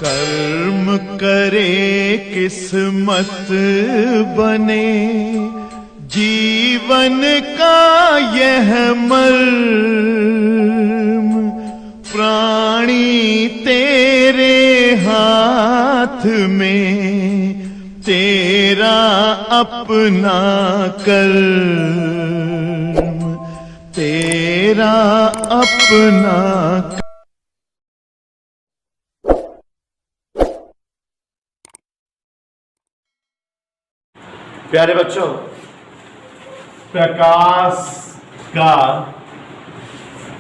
कर्म करे किस्मत बने, जीवन का यह मर्म, प्राणी तेरे हाथ में, तेरा अपना कर्म, तेरा अपना। प्यारे बच्चों, प्रकाश का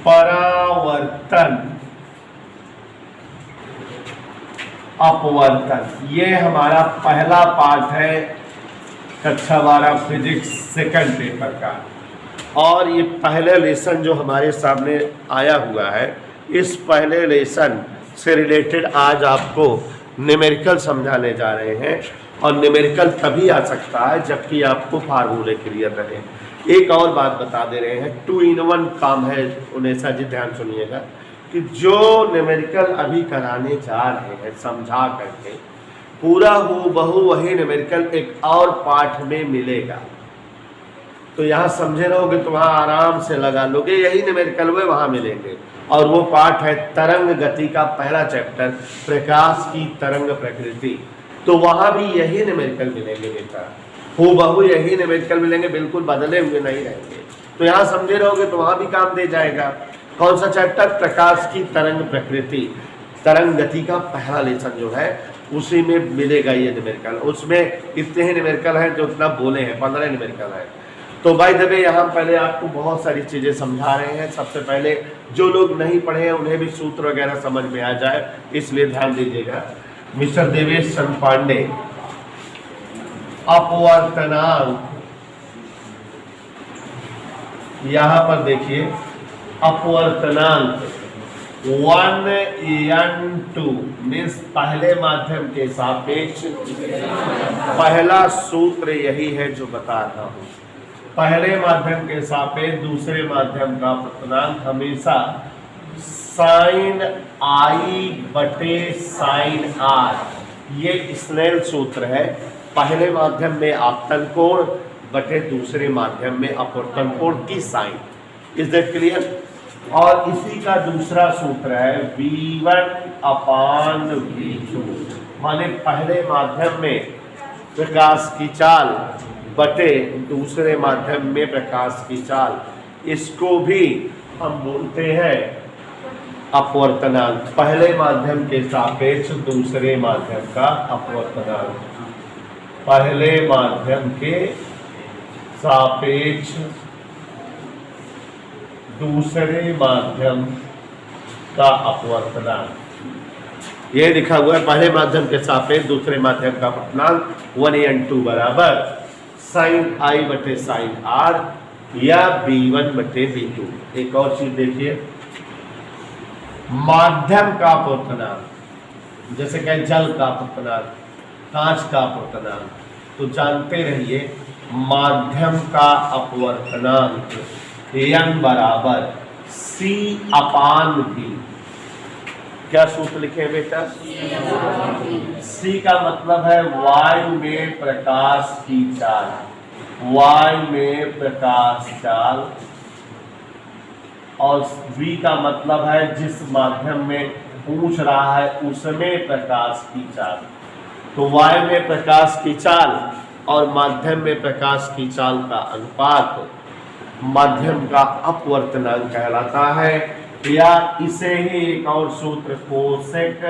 परावर्तन अपवर्तन, ये हमारा पहला पार्ट है कक्षा 12 फिजिक्स सेकंड पेपर का। और ये पहले लेसन जो हमारे सामने आया हुआ है, इस पहले लेसन से रिलेटेड आज आपको न्यूमेरिकल समझाने जा रहे हैं। और न्यूमेरिकल तभी आ सकता है जबकि आपको फार्मूले क्लियर रहे। एक और बात बता दे रहे हैं, 2 in 1 काम है उनेसा जी, ध्यान सुनिएगा कि जो न्यूमेरिकल अभी कराने जा रहे हैं समझा करके, पूरा हूबहू वही न्यूमेरिकल एक और पाठ में मिलेगा। तो यहाँ समझे रहोगे तो वहाँ आराम से लगा लोगे, यही न्यूमेरिकल वे वहाँ मिलेंगे। और वो पाठ है तरंग गति का पहला चैप्टर, प्रकाश की तरंग प्रकृति। तो वहाँ भी यही न्यूमेरिकल मिलेंगे बेटा, हूबहू यही न्यूमेरिकल मिलेंगे, बिल्कुल बदले हुए नहीं रहेंगे। तो यहाँ समझे रहोगे तो वहाँ भी काम दे जाएगा। कौन सा चैप्टर? प्रकाश की तरंग प्रकृति, तरंग गति का पहला लेसन जो है उसी में मिलेगा ये न्यूमेरिकल। उसमें इतने ही न्यूमेरिकल हैं जो इतना बोले हैं, 15 न्यूमेरिकल है। तो भाई दबे यहाँ पहले आपको बहुत सारी चीज़ें समझा रहे हैं। सबसे पहले जो लोग नहीं पढ़े हैं उन्हें भी सूत्र वगैरह समझ में आ जाए, इसलिए ध्यान दीजिएगा। मिस्टर देवेश चंद्र पांडे, अपवर्तनांक, यहां पर देखिए अपवर्तनांक 1n2 मीन्स पहले माध्यम के सापेक्ष। पहला सूत्र यही है जो बता रहा हूं, पहले माध्यम के सापेक्ष दूसरे माध्यम का अपवर्तनांक हमेशा साइन आई बटे साइन आर, ये स्नेल सूत्र है। पहले माध्यम में आपतन कोण बटे दूसरे माध्यम में अपवर्तन कोण की साइन। Is that clear? और इसी का दूसरा सूत्र है V1/V2, माने पहले माध्यम में प्रकाश की चाल बटे दूसरे माध्यम में प्रकाश की चाल। इसको भी हम बोलते हैं अपवर्तनांक, पहले माध्यम के सापेक्ष दूसरे माध्यम का अपवर्तनांक। पहले माध्यम के सापेक्ष दूसरे माध्यम का अपवर्तनांक, ये लिखा हुआ है। पहले माध्यम के सापेक्ष दूसरे माध्यम का अपवर्तनांक 1n2 बराबर साइन आई बटे साइन आर या V1/V2। एक और चीज देखिए, माध्यम का अपवर्तनांक, जैसे कहें जल का अपवर्तनांक, कांच का अपवर्तनांक, तो जानते रहिए माध्यम का अपवर्तनांक n बराबर C/V। क्या सूत्र लिखे बेटा? C का मतलब है वायु में प्रकाश की चाल, वायु में प्रकाश चाल। और V का मतलब है जिस माध्यम में पूछ रहा है उसमें प्रकाश की चाल। तो वायु में प्रकाश की चाल और माध्यम में प्रकाश की चाल का अनुपात माध्यम का अपवर्तनांक कहलाता है, या इसे ही एक और सूत्र कोसेक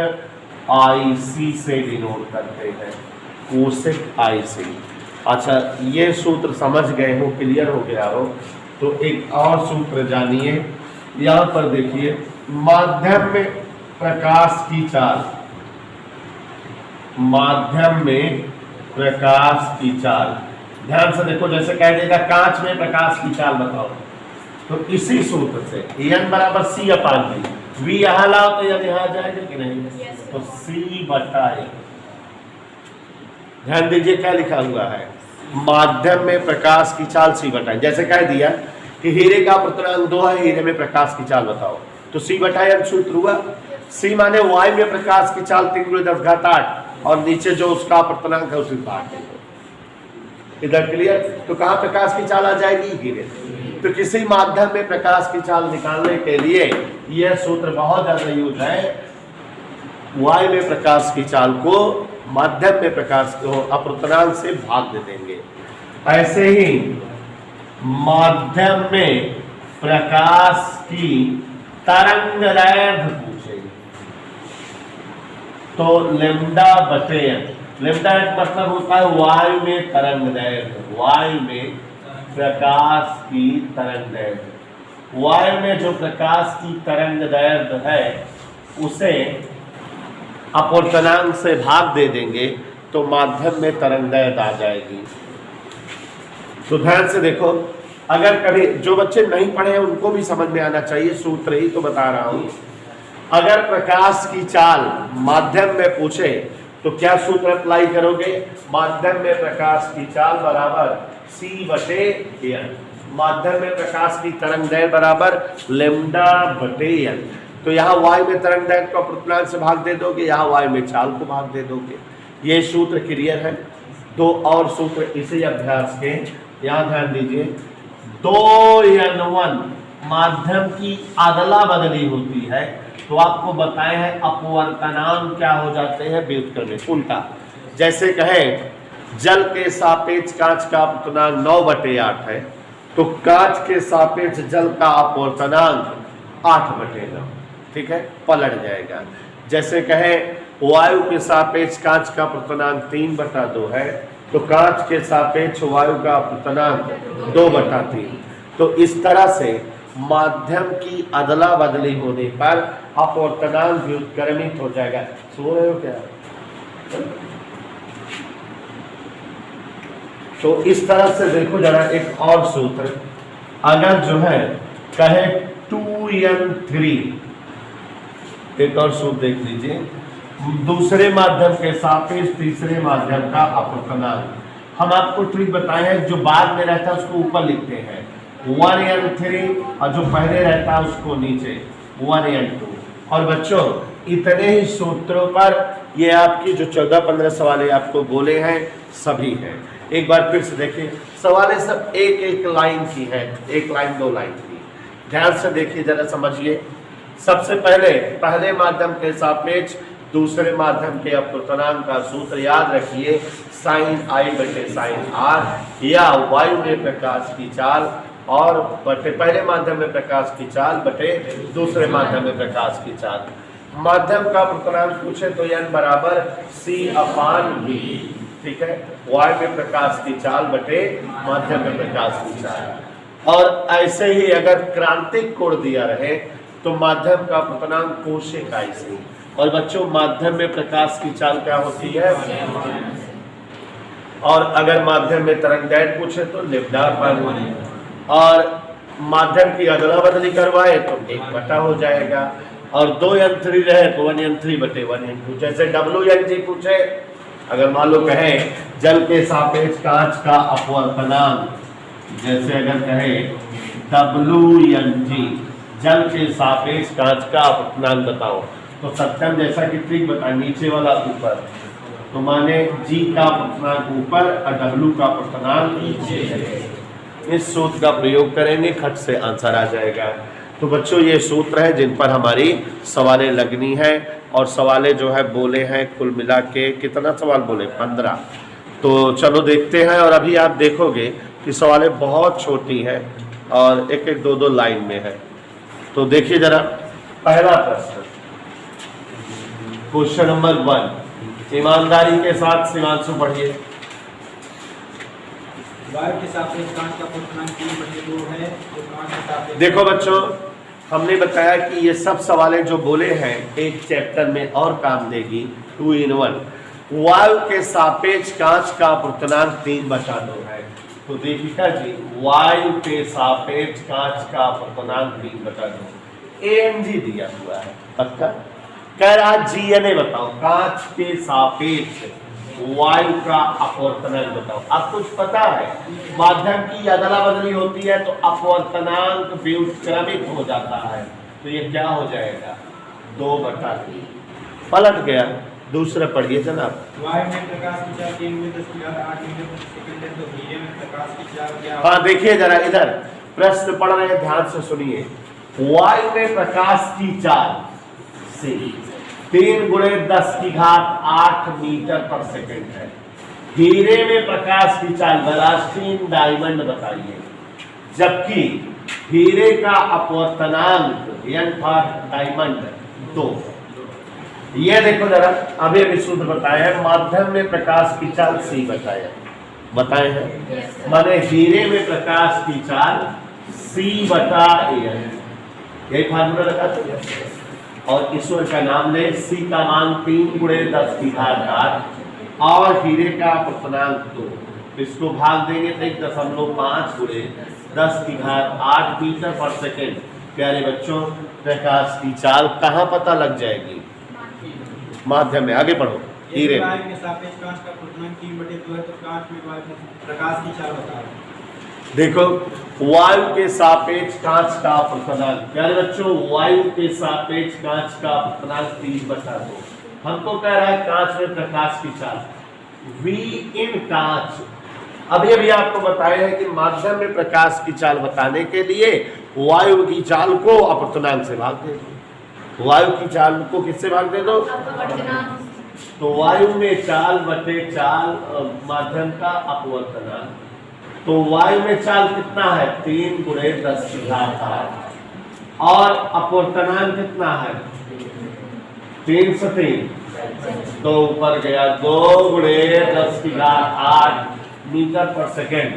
IC से डिनोट करते हैं, कोसेक IC। अच्छा, ये सूत्र समझ गए हो, क्लियर हो गया हो, तो एक और सूत्र जानिए। यहाँ पर देखिए, माध्यम में प्रकाश की चाल, माध्यम में प्रकाश की चाल, ध्यान से देखो, जैसे कह देगा कांच में प्रकाश की चाल बताओ, तो इसी सूत्र से n बराबर C/V। V यहाँ लाओ तो यहाँ जाएगा कि नहीं? तो C/A। ध्यान दीजिए क्या लिखा हुआ है, माध्यम में प्रकाश की चाल C/A। जैसे कह दिया कि हीरे का अपवर्तनांक 2 है, हीरे में प्रकाश की चाल बताओ, तो C/N सूत्र हुआ। सी माने वायु में प्रकाश की चाल 3 × 10⁻8 और नीचे जो उसका अपवर्तनांक है उसे भाग दे दो। इधर क्लियर? तो कहाँ प्रकाश की चाल आ जाएगी? गिरे। तो किसी माध्यम में प्रकाश की चाल निकालने के लिए यह सूत्र बहुत ज्यादा यूज है। वायु में प्रकाश की चाल को माध्यम में प्रकाश को अपवर्तनांक से भाग दे देंगे। ऐसे ही माध्यम में प्रकाश की तरंगदैर्घ्य पूछे तो λ/n, लैम्डा मतलब होता है वायु में तरंगदैर्घ्य, वायु में प्रकाश की तरंगदैर्घ्य। वायु में जो प्रकाश की तरंगदैर्घ्य है उसे अपवर्तनांक से भाग दे देंगे तो माध्यम में तरंगदैर्घ्य आ जाएगी। तो ध्यान से देखो, अगर कभी जो बच्चे नहीं पढ़े हैं उनको भी समझ में आना चाहिए, सूत्र ही तो बता रहा हूं। अगर प्रकाश की चाल माध्यम में पूछे तो क्या सूत्र अप्लाई करोगे? माध्यम में प्रकाश की चाल बराबर c/n, माध्यम में प्रकाश की तरंगदैर्घ्य बराबर λ/n। तो यहाँ वायु में तरंगदैर्घ्य को अपवर्तनांक से भाग दे दोगे, यहाँ वायु में चाल को भाग दे दोगे। ये सूत्र क्लियर है। दो और सूत्र इसी अभ्यास के, यहाँ ध्यान दीजिए। 2n1 माध्यम की अदला बदली होती है तो आपको बताए हैं अपवर्तनांक क्या हो जाते हैं व्युत्क्रमित उल्टा। जैसे कहें जल के सापेक्ष कांच का अपवर्तनांक 9/8 है तो कांच के सापेक्ष जल का अपवर्तनांक 8/9, ठीक है, पलट जाएगा। जैसे कहें वायु के सापेक्ष कांच का अपवर्तनांक 3/2 है तो कांच के सापेक्ष वायु का अपवर्तनांक 2/3। तो इस तरह से माध्यम की अदला बदली होने पर अपवर्तनांक व्युत्क्रमित हो जाएगा। सो रहे हो क्या? तो इस तरह से देखो जरा एक और सूत्र, अगर जो है कहे 2n3, एक और सूत्र देख लीजिए। दूसरे माध्यम के सापेक्ष तीसरे माध्यम का अपवर्तनांक, हम आपको ट्रिक बताए हैं, जो बाद में रहता है उसको ऊपर लिखते हैं 1n3 और जो पहले रहता है उसको नीचे 1n2। और बच्चों इतने ही सूत्रों पर ये आपकी जो 14-15 सवाल आपको बोले हैं सभी हैं। एक बार फिर से देखिए, सवालें सब एक एक लाइन की है, एक लाइन 2 लाइन की। ध्यान से देखिए जरा, समझिए। सबसे पहले माध्यम के सापेक्ष दूसरे माध्यम के अपवर्तनांक का सूत्र याद रखिए, sin I/sin r, या वायु में प्रकाश की चाल और बटे पहले माध्यम में प्रकाश की चाल बटे दूसरे माध्यम में प्रकाश की चाल। माध्यम का अपवर्तनांक पूछे तो n बराबर c/v, ठीक है, वायु में प्रकाश की चाल बटे माध्यम में प्रकाश की चाल। और ऐसे ही अगर क्रांतिक कोण दिया रहे तो माध्यम का अपवर्तनांक कोशिकाई से। और बच्चों माध्यम में प्रकाश की चाल क्या होती है? और अगर माध्यम में तरंगदैर्घ्य पूछे तो λ/n, और माध्यम की अदला बदली करवाए तो 1 हो जाएगा, और 2n3 रहे तो 1n3/1n2। जैसे WNG पूछे, अगर मान लो कहें जल के सापेक्ष कांच का अपवर्तनांक, जैसे अगर कहें WNG जल के सापेक्ष कांच का अपवर्तनांक बताओ, तो सत्यम जैसा कि ट्रिक बता, नीचे वाला ऊपर, तो माने G का अपवर्तनांक ऊपर और W का अपवर्तनांक नीचे। इस सूत्र का प्रयोग करेंगे, खट से आंसर आ जाएगा। तो बच्चों ये सूत्र है जिन पर हमारी सवालें लगनी है, और सवालें जो है बोले हैं कुल मिला के कितना सवाल बोले? 15। तो चलो देखते हैं। और अभी आप देखोगे कि सवालें बहुत छोटी हैं और एक एक 2-2 लाइन में है। तो देखिए जरा, पहला प्रश्न, क्वेश्चन नंबर 1, ईमानदारी के साथ शिवांशु पढ़िए। वायु के सापेक्ष कांच का अपवर्तनांक 3/2 है तो कांच के सापेक्ष। देखो बच्चों, हमने बताया कि ये सब सवालें जो बोले हैं एक चैप्टर में और काम देगी 2 in 1। वायु के सापेक्ष कांच का अपवर्तनांक 3/2 है। तो दीपिका जी, वायु के सापेक्ष कांच का अपवर्तनांक 3/2 ANG दिया हुआ है, पक्का? कह रहा GNA बताओ, कांच के सापेक्ष वायु का अपवर्तनांक बताओ। अब कुछ पता है, माध्यम की अदला बदली होती है तो अपवर्तनांक व्युत्क्रमित हो जाता है, तो ये क्या हो जाएगा? 2/3 पलट गया। दूसरा पढ़िए जनाब। वायु में प्रकाश की चाल 3 में 10 की घात 8 मीटर प्रति सेकंड है, तो हीरे में प्रकाश की चाल क्या हाँ देखिए जरा इधर प्रश्न पढ़ रहे हैं, ध्यान से सुनिए। वायु में प्रकाश की चाल से 3 × 10 की घात 8 मीटर पर सेकंड है। हीरे में प्रकाश की चाल वेलासिटी डायमंड बताइए, जबकि हीरे का अपवर्तनांक n फॉर डायमंड 2। ये देखो जरा, अभी विशुद्ध बताया है। माध्यम में प्रकाश की चाल C बताए हैं, माने हीरे में प्रकाश की चाल C/An, यही फार्मूला लगाते हैं। और ईश्वर का नाम ले, C का मान 3 × 10 की घात 8 और हीरे का अपवर्तनांक 2। इसको भाग देंगे तो 1.5 × 10 की घात 8 मीटर पर सेकेंड। प्यारे बच्चों, प्रकाश की चाल कहाँ पता लग जाएगी? माध्यम में। आगे पढ़ो। हीरे में वायु के सापेक्ष कांच का अपवर्तनांक 3/2 है, तो कांच में वायु में प्रकाश की चाल बताओ। देखो, वायु के सापेक्ष कांच का अपवर्तनांक, प्यारे बच्चों वायु के सापेक्ष कांच का अपवर्तनांक 3/2। हमको कह रहा है कांच में प्रकाश की चाल V इन कांच। अभी आपको बताया है कि माध्यम में प्रकाश की चाल बताने के लिए वायु की चाल को अपवर्तनांक से भाग दे दो। वायु की चाल को किससे भाग दे दो? तो वायु में चाल बटे चाल माध्यम का अपवर्तनांक। तो वायु में चाल कितना है? 3 × 10 की घात 8 और अपवर्तनांक कितना है? 3 से 3 तो ऊपर गया 2 × 10 की घात 8 मीटर पर सेकेंड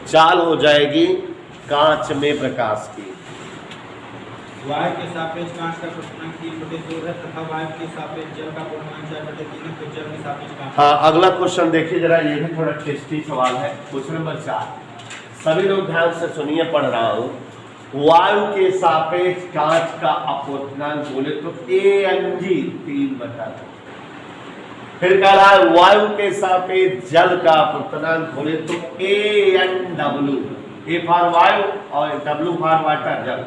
चाल हो जाएगी कांच में प्रकाश की। वायु के सापेक्ष कांच का अपवर्तनांक 3/2 है तथा वायु के सापेक्ष जल का अपवर्तनांक 4/3 है, तो जल में सापेक्ष कांच। हाँ, अगला क्वेश्चन देखिए जरा, ये भी थोड़ा टेस्टी सवाल है। क्वेश्चन नंबर 4, सभी लोग ध्यान से सुनिए, पढ़ रहा हूँ। वायु के सापेक्ष कांच का अपवर्तनांक बोले तो Ang 3/2। फिर कह रहा है वायु के सापेक्ष जल का अपवर्तनांक बोले तो Anw, A फॉर वायु और W फॉर वाटर, जल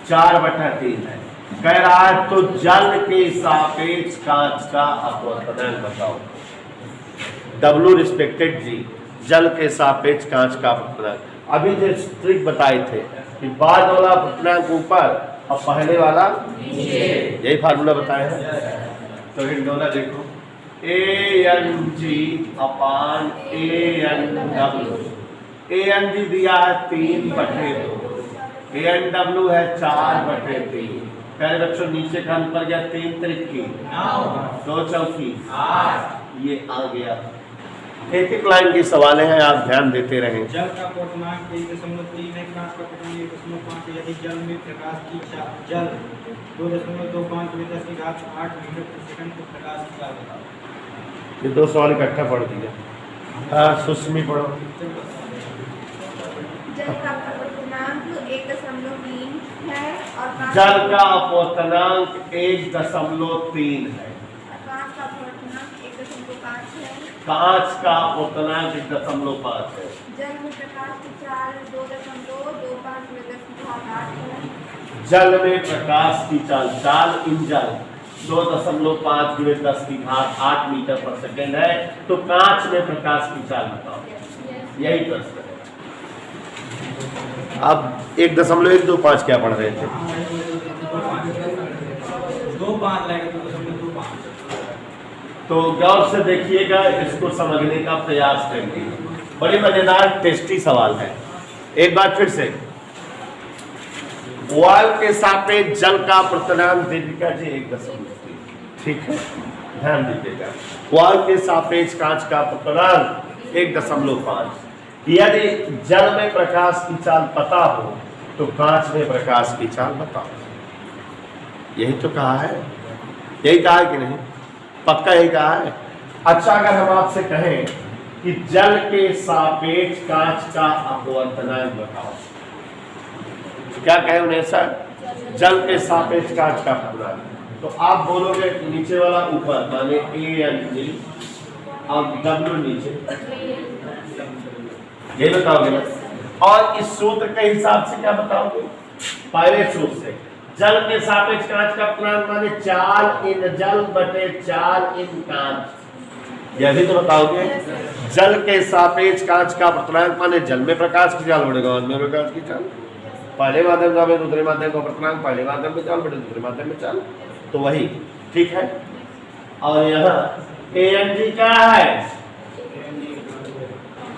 4/3 है। कह रहा है तो जल के सापेक्ष कांच का अपवर्तनांक बताओ। W रिस्पेक्टेड G, जल के सापेक्ष कांच का अपवर्तनांक। अभी जो ट्रिक बताए थे कि बाद वाला अपवर्तनांक ऊपर और पहले वाला नीचे, यही फार्मूला बताया है। तो इन दोनों देखो, Ang/Anw, Ang दिया है 3/2, Anw है 4/3। पहले बच्चों नीचे का ऊपर गया 3 त्रिकी 2 चौकी 8, ये आ गया। एक एक लाइन की सवाल हैं, आप ध्यान देते रहें। जल का अपवर्तनांक 1.3 है, कांच का अपवर्तनांक 1.5 है। यदि जल में प्रकाश की जल 2.25 × 10 की घात 8 मीटर प्रति सेकंड, तो प्रकाश की चाल बताओ। ये 2 सवाल इकट्ठा पढ़ दिया। हाँ, सुस्मी पढ़ो। जल का अपवर्तनांक 1.3 है और जल का अपवर्तनांक 1.3 है। कांच का अपवर्तनांक 1.5 है। कांच का अपवर्तनांक 1.5 है। जल में प्रकाश की चाल 2.25 × 10 की घात 8 है। जल में प्रकाश की चाल, चाल इन जल 2.5 × 10 की घात 8 मीटर पर सेकेंड है। तो कांच में प्रकाश की चाल बताओ, यही प्रश्न है। अब 1.125 क्या पढ़ रहे थे? 2.5 लगेगा तो 2.25। तो गौर से देखिएगा, इसको समझने का प्रयास करिए। बड़ी मजेदार टेस्टी सवाल है। एक बार फिर से, वायु के सापेक्ष जल का अपवर्तनांक दीपिका जी 1.3, ठीक है, ध्यान दीजिएगा। वायु के सापेक्ष कांच का अपवर्तनांक 1.5। यदि जल में प्रकाश की चाल पता हो तो कांच में प्रकाश की चाल बताओ। यही तो कहा है, यही कहा है कि नहीं? पक्का यही कहा है। अच्छा, अगर हम आपसे कहें कि जल के सापेक्ष कांच का अपवर्तनांक बताओ, क्या कहे उन्हें सर? जल के सापेक्ष कांच का अपवर्तनांक, तो आप बोलोगे नीचे वाला ऊपर, माने Ang और W नीचे, ये बताओगे ना। और इस सूत्र के हिसाब से क्या बताओगे? पहले सूत्र से जल के सापेक्ष कांच का अपनांक माने चाल इन जल बटे चाल इन कांच। यह भी तो बताओगे। जल के सापेक्ष कांच का अपनांक माने जल में प्रकाश की चाल बटे कांच में प्रकाश की चाल। पहले माध्यम का दूसरे माध्यम का अपनांक, पहले माध्यम में चाल बटे दूसरे माध्यम में चाल, तो वही ठीक है। और यहाँ ANG क्या है?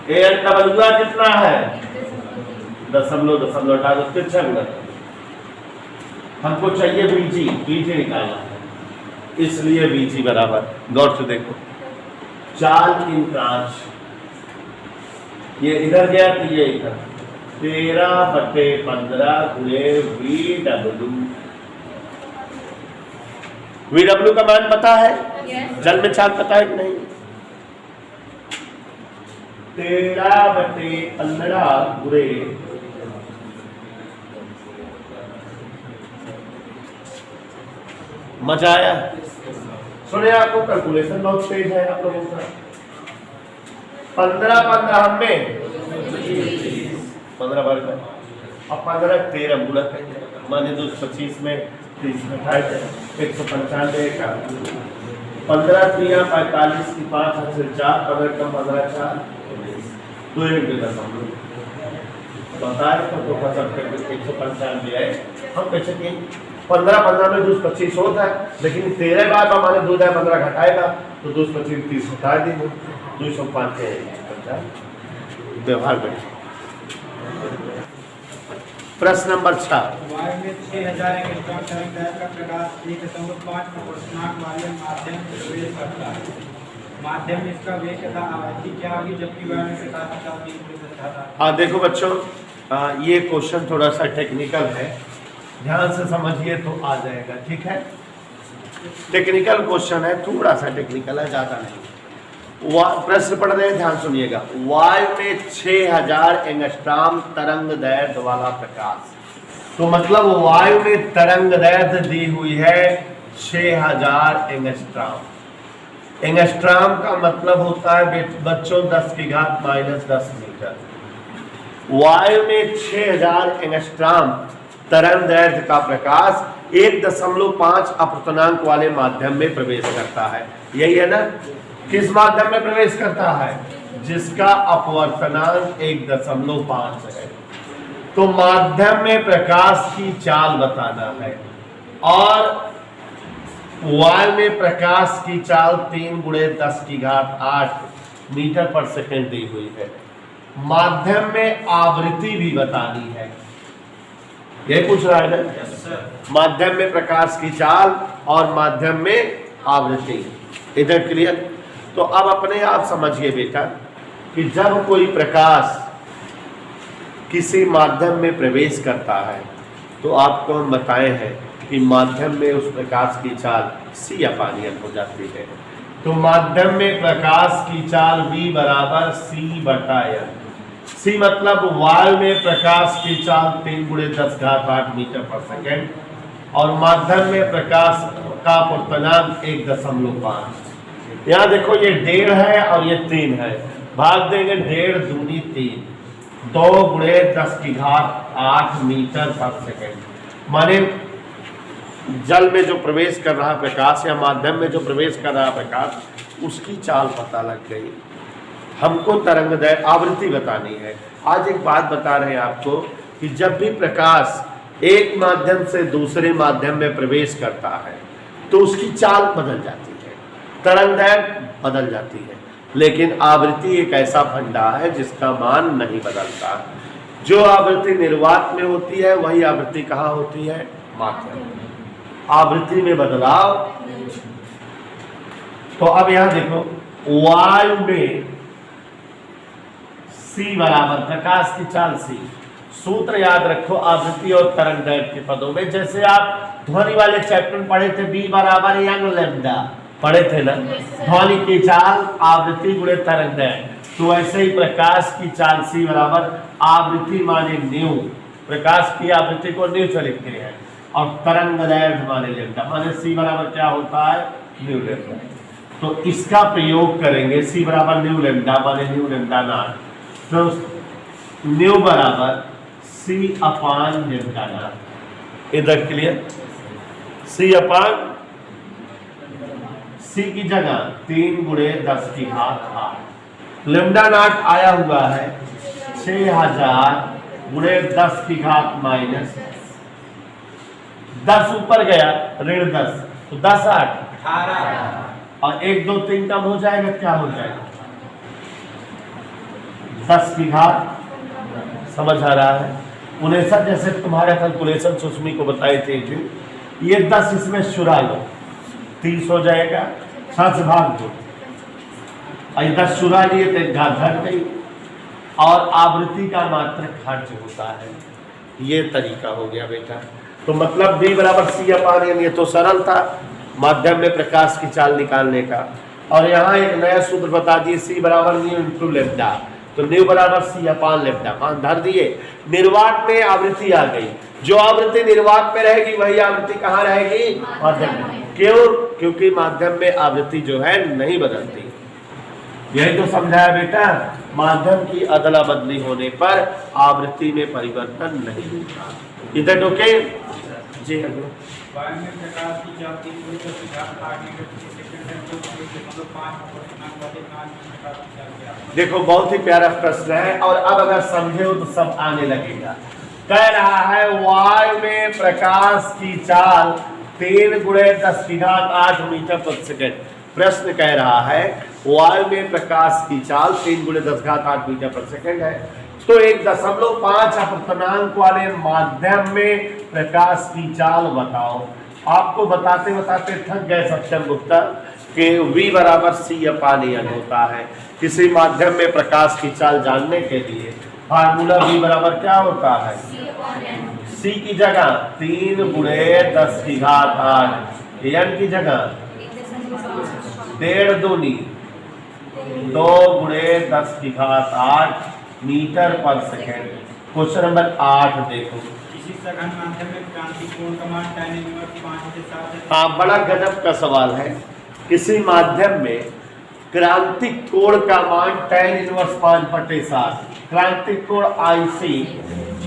AN का बदलुआ कितना है? दशमलव दशमलव हटा दो, तिरछा गुणा। हमको चाहिए बीजी निकालना है, इसलिए बीजी बराबर, गौर से देखो, चाल इन कांच, ये इधर गया तो ये इधर, 13/15 गुणे VW का मान पता है? जल में चाल पता है कि नहीं? 13/15 गुणे मजा आया? सुने, आपको कैलकुलेशन बहुत तेज है आप लोगों का। 15 में 15 बार का, अब 15 13 गुणा करेंगे, माने 225 में 30 में 195 का 15 3 45 की 5 से 4 15 कम 15 4 तो 1.5 बताए तो सब करके 195 है। हम कैसे कि 15 में 225 होता है, लेकिन 13 बार हमारे 2/15 घटाएगा तो 225 30 हटा देंगे, 205 व्यवहार में। प्रश्न नंबर 6। वायु में 6000 एंगस्ट्रॉम तरंगदैर्घ्य का प्रकाश 1.5 अपूर्णांक वाले माध्यम से प्रवेश करता है। माध्यम में इसका वेग तथा आवृत्ति क्या होगी, जबकि वायु में प्रकाश का वेग। हाँ देखो बच्चों, ये क्वेश्चन थोड़ा सा टेक्निकल है, ध्यान से समझिए तो आ जाएगा, ठीक है। टेक्निकल क्वेश्चन है, थोड़ा सा टेक्निकल है, ज्यादा नहीं। प्रश्न पढ़ रहे हैं, ध्यान सुनिएगा। वायु में 6000 एंगस्ट्रॉम तरंग दैर्घ्य वाला प्रकाश, तो मतलब वायु में तरंग दैर्घ्य दी हुई है 6000 एंगस्ट्रॉम। एंगस्ट्रॉम का मतलब होता है बच्चों 10⁻⁻10 मीटर। वायु में 6000 एंगस्ट्रॉम तरंग दैर्घ्य का प्रकाश 1.5 अपूर्णांक वाले माध्यम में प्रवेश करता है। यही है ना? किस माध्यम में प्रवेश करता है? जिसका अपवर्तनांक 1.5 है। तो माध्यम में प्रकाश की चाल बताना है, और वायु में प्रकाश की चाल 3 × 10⁸ मीटर पर सेकेंड दी हुई है। माध्यम में आवृत्ति भी बतानी है, ये पूछ रहा है ना। माध्यम में प्रकाश की चाल और माध्यम में आवृत्ति, इधर क्लियर। तो अब अपने आप समझिए बेटा कि जब कोई प्रकाश किसी माध्यम में प्रवेश करता है तो आपको हम बताए हैं कि माध्यम में उस प्रकाश की चाल C/N हो जाती है। तो माध्यम में प्रकाश की चाल V = C/N। C मतलब वायु में प्रकाश की चाल 3 × 10⁸ मीटर पर सेकेंड, और माध्यम में प्रकाश का अपवर्तनांक 1.5। यहाँ देखो ये 1.5 है और ये 3 है, भाग देंगे 1.5 दूनी 3, 2 × 10⁸ मीटर पर सेकेंड। माने जल में जो प्रवेश कर रहा प्रकाश या माध्यम में जो प्रवेश कर रहा प्रकाश, उसकी चाल पता लग गई। हमको तरंग दैर्घ्य आवृत्ति बतानी है। आज एक बात बता रहे हैं आपको कि जब भी प्रकाश एक माध्यम से दूसरे माध्यम में प्रवेश करता है तो उसकी चाल बदल जाती है, तरंग दैर्घ्य बदल जाती है, लेकिन आवृत्ति एक ऐसा भंडार है जिसका मान नहीं बदलता। जो आवृत्ति निर्वात में होती है वही आवृत्ति कहाँ होती है? माध्यम में। आवृत्ति में बदलाव। तो अब यहां देखो, वायु में C बराबर प्रकाश की चाल C। सूत्र याद रखो आवृत्ति और तरंग दैर्घ्य के पदों में। जैसे आप ध्वनि वाले चैप्टर में पढ़े थे, B = यंग लैम्डा पढ़े थे ना, ध्वनि की चाल आवृत्ति गुणे तरंग दैर्घ्य। तो ऐसे ही प्रकाश की चाल C बराबर आवृत्ति माने न्यू, प्रकाश की आवृत्ति को न्यू से लिखते हैं, और तरंग दैर्घ्य माने लैम्डा, माने C बराबर क्या होता है? New lambda. तो इसका प्रयोग करेंगे। C बराबर न्यू लैम्डा माने न्यू लैम्डा नॉट, तो न्यू बराबर C/λ। इधर क्लियर। सी अपान सी की जगह 3 गुणे 10 की घात 8। लेमडा नॉट आया हुआ है 6000 गुणे 10 की घात माइनस 10 ऊपर गया ऋण 10 तो 10 8 18 और 1 2 3 कम हो जाएगा, क्या हो जाएगा 10 की घात। समझ आ रहा है। 19 जैसे तुम्हारे कैलकुलेशन सुषमी को बताए थे ये 10 इसमें शुरा लो 30 हो जाएगा, 6 से भाग दो और 10 शुरा लिए तो घात घट गई और आवृत्ति का मात्र खर्च होता है। ये तरीका हो गया बेटा। तो मतलब B बराबर C अपान N, ये तो सरल था माध्यम में प्रकाश की चाल निकालने का। और यहाँ एक नया सूत्र बता दिए C बराबर न्यू इंटू लेम्डा, तो न्यू बराबर C अपान लेम्डा मान धर दिए। निर्वात में आवृत्ति आ गई, जो आवृत्ति निर्वात में रहेगी वही आवृत्ति कहाँ रहेगी, माध्यम में। क्यों? क्योंकि माध्यम में आवृत्ति जो है नहीं बदलती। यही तो समझाया बेटा, माध्यम की अदला बदली होने पर आवृत्ति में परिवर्तन नहीं होता। इधर ओके जी। वायु में प्रकाश की चाल 3 गुणे 10 की घात 8 मीटर प्रति सेकंड है, तो 1.5 अपूर्णांक वाले मान की प्रकाश की चाल क्या है? देखो बहुत ही प्यारा प्रश्न है और अब अगर समझे हो तो सब आने लगेगा। कह रहा है वायु में प्रकाश की चाल 3 गुणे 10 की घात 8 मीटर प्रति सेकंड। प्रश्न कह रहा है वायु में प्रकाश की चाल 3 गुणे 10 घात 8 मीटर प्रति सेकंड है, तो 1.5 अपूर्णांक वाले माध्यम में प्रकाश की चाल बताओ। आपको बताते बताते थक गए सक्षम गुप्ता कि V बराबर C अपान N होता है। किसी माध्यम में प्रकाश की चाल जानने के लिए फार्मूला V बराबर क्या होता है, C की जगह 3 गुणे 10 की घात 8, N की जगह 1.5 दूनी 2 गुणे 10 की घात 8 मीटर पर सेकेंड। क्वेश्चन नंबर 8 देखो। किसी सघन माध्यम में क्रांति कोण का मान tan इनवर्स 5 के साथ है। हाँ, बड़ा गजब का सवाल है। किसी माध्यम में क्रांतिक कोण का मान tan इनवर्स 5/7, क्रांतिक कोण IC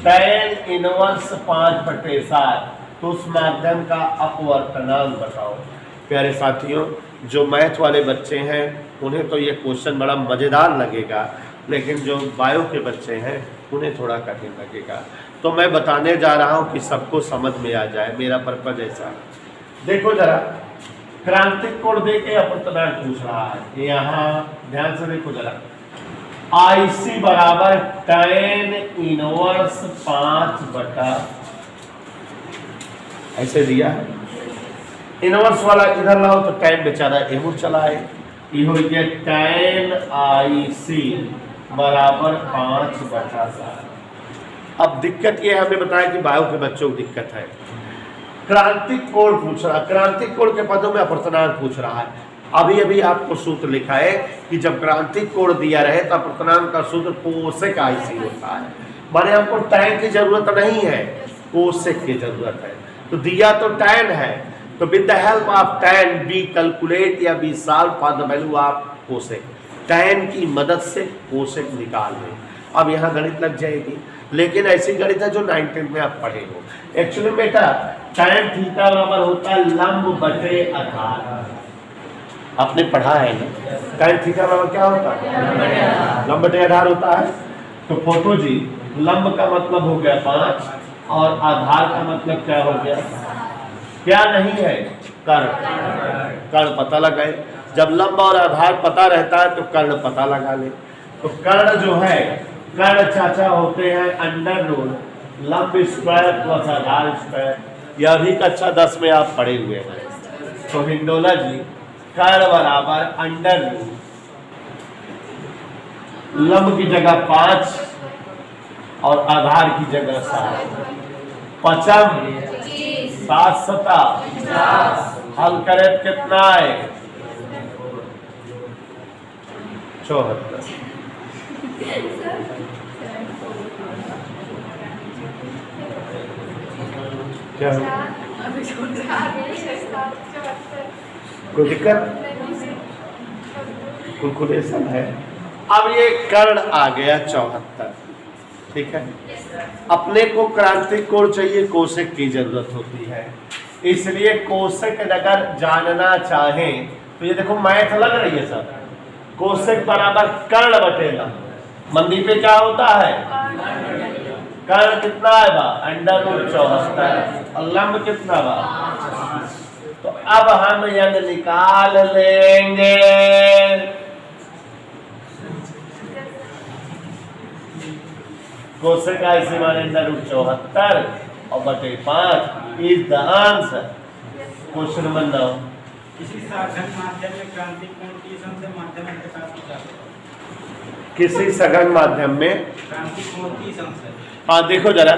tan इनवर्स 5/7, तो उस माध्यम का अपवर्तनांक बताओ। प्यारे साथियों, जो मैथ वाले बच्चे हैं उन्हें तो ये क्वेश्चन बड़ा मज़ेदार लगेगा, लेकिन जो बायो के बच्चे हैं उन्हें थोड़ा कठिन लगेगा। तो मैं बताने जा रहा हूँ कि सबको समझ में आ जाए, मेरा पर्पज ऐसा है। देखो जरा, क्रांतिक कोण दे के अपवर्तनांक पूछ रहा है। यहाँ ध्यान से देखो जरा, IC बराबर tan इनवर्स 5 ऐसे दिया है। इनवर्स वाला इधर लाओ तो tan बेचारा एहुर चला है, ये हो गया tan IC बराबर 5/7। अब दिक्कत ये हमें बताया कि बायो के बच्चों को दिक्कत है। क्रांतिक कोण पूछ रहा है, क्रांतिक कोण के पदों में अपवर्तनांक पूछ रहा है। अभी अभी आपको सूत्र लिखा है कि जब क्रांतिक कोण दिया रहे तो अपवर्तनांक का सूत्र कोसेक IC होता है। माने हमको tan की जरूरत नहीं है, कोसेक की जरूरत है। तो दिया तो tan है, तो with the help of tan be calculate या be solve for the value of cosec. tan की मदद से कोसेक निकाल लें। अब यहाँ गणित लग जाएगी, लेकिन ऐसी गणित है जो 9th में आप पढ़े हो। एक्चुअली बेटा tan थीटा बराबर होता है लंब बटे आधार, आपने पढ़ा है ना। tan थीटा बराबर क्या होता है, लंब बटे आधार होता है। तो फोटो जी, लंब का मतलब हो गया 5 और आधार का मतलब क्या हो गया, क्या नहीं है, कर्ण। कर्ण पता लगाए, जब लंब और आधार पता रहता है तो कर्ण पता लगा ले। तो कर्ण जो है, कर्ण चाचा होते हैं अंडर रूट लंब स्क्वायर प्लस आधार स्क्वायर। यह भी कक्षा 10 में आप पढ़े हुए हैं। तो हिंडोला जी, कर्ण बराबर अंडर रूट लंब की जगह 5 और आधार की जगह 7, 55 7 7 हल करें कितना है, 74। क्या कोई दिक्कत, कैलकुलेशन है। अब ये कर्ण आ गया 74। ठीक है। अपने को क्रांतिक कोण चाहिए, कोसेक की जरूरत होती है, इसलिए कोसेक अगर जानना चाहें तो ये देखो मैथ लग रही है सर, कोसेक बराबर कर्ण बटेगा मंदी पे क्या होता है, कर्ण कितना है बा √74 और लंब कितना बा। तो अब हम यह निकाल लेंगे, कोसेक का इसी माने √74 और बटे 5 is the answer. Question number 9। किसी सघन माध्यम में क्रांतिक कोण की से माध्यम में प्रकाश की चाल। किसी सघन माध्यम में क्रांतिक कोण की से। हाँ देखो जरा,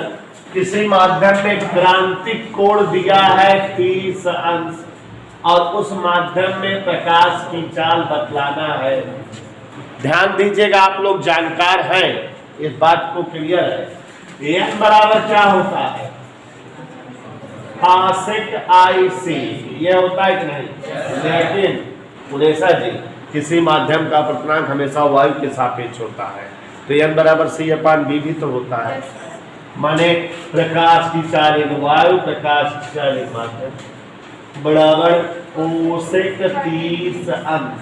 किसी माध्यम में क्रांतिक कोण दिया है 30 अंश और उस माध्यम में प्रकाश की चाल बतलाना है। ध्यान दीजिएगा, आप लोग जानकार हैं, इस बात को क्लियर है। n बराबर क्या होता है, आसिक IC, ये होता है कि नहीं। लेकिन उड़ेसा जी, किसी माध्यम का अपर्तनांक हमेशा वायु के सापेक्ष होता है, तो n बराबर C/V भी तो होता है। माने प्रकाश की चाल एक वायु, प्रकाश की चाल एक माध्यम बराबर कोसेक 30 अंश।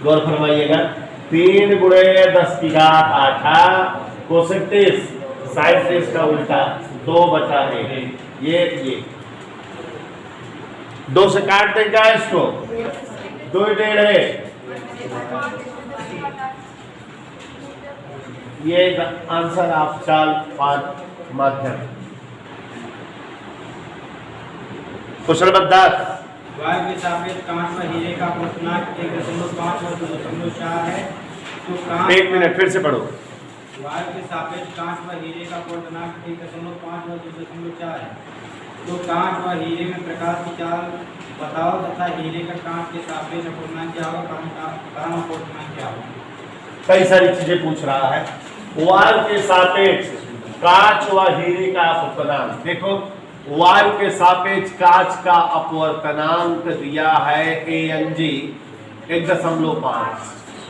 गौर फरमाइएगा, 3 × 10⁸ कोसेक 30, साइन 30 का उल्टा 2/1। ये 2 से काट देगा इसको, 2 1.5 है। ये आंसर आप चाल 5 माध्यम। Question number 10। वायु के सापेक्ष कांच व हीरे का अपर्तनांक 1.5 और 2.4 है, तो कांच। 1 मिनट फिर से पढ़ो। वायु के सापेक्ष कांच व हीरे का अपर्तनांक 1.5 और 2.4 है, तो कांच व हीरे में प्रकाश की चाल बताओ तथा हीरे का कांच के सापेक्ष अपर्तनांक क्या होगा, परम अपर्तनांक क्या होगा। कई सारी चीजें पूछ रहा है। वायु के सापेक्ष कांच व हीरे का अपर्तनांक, देखो वायु के सापेक्ष कांच का अपवर्तनांक दिया है ANG 1.5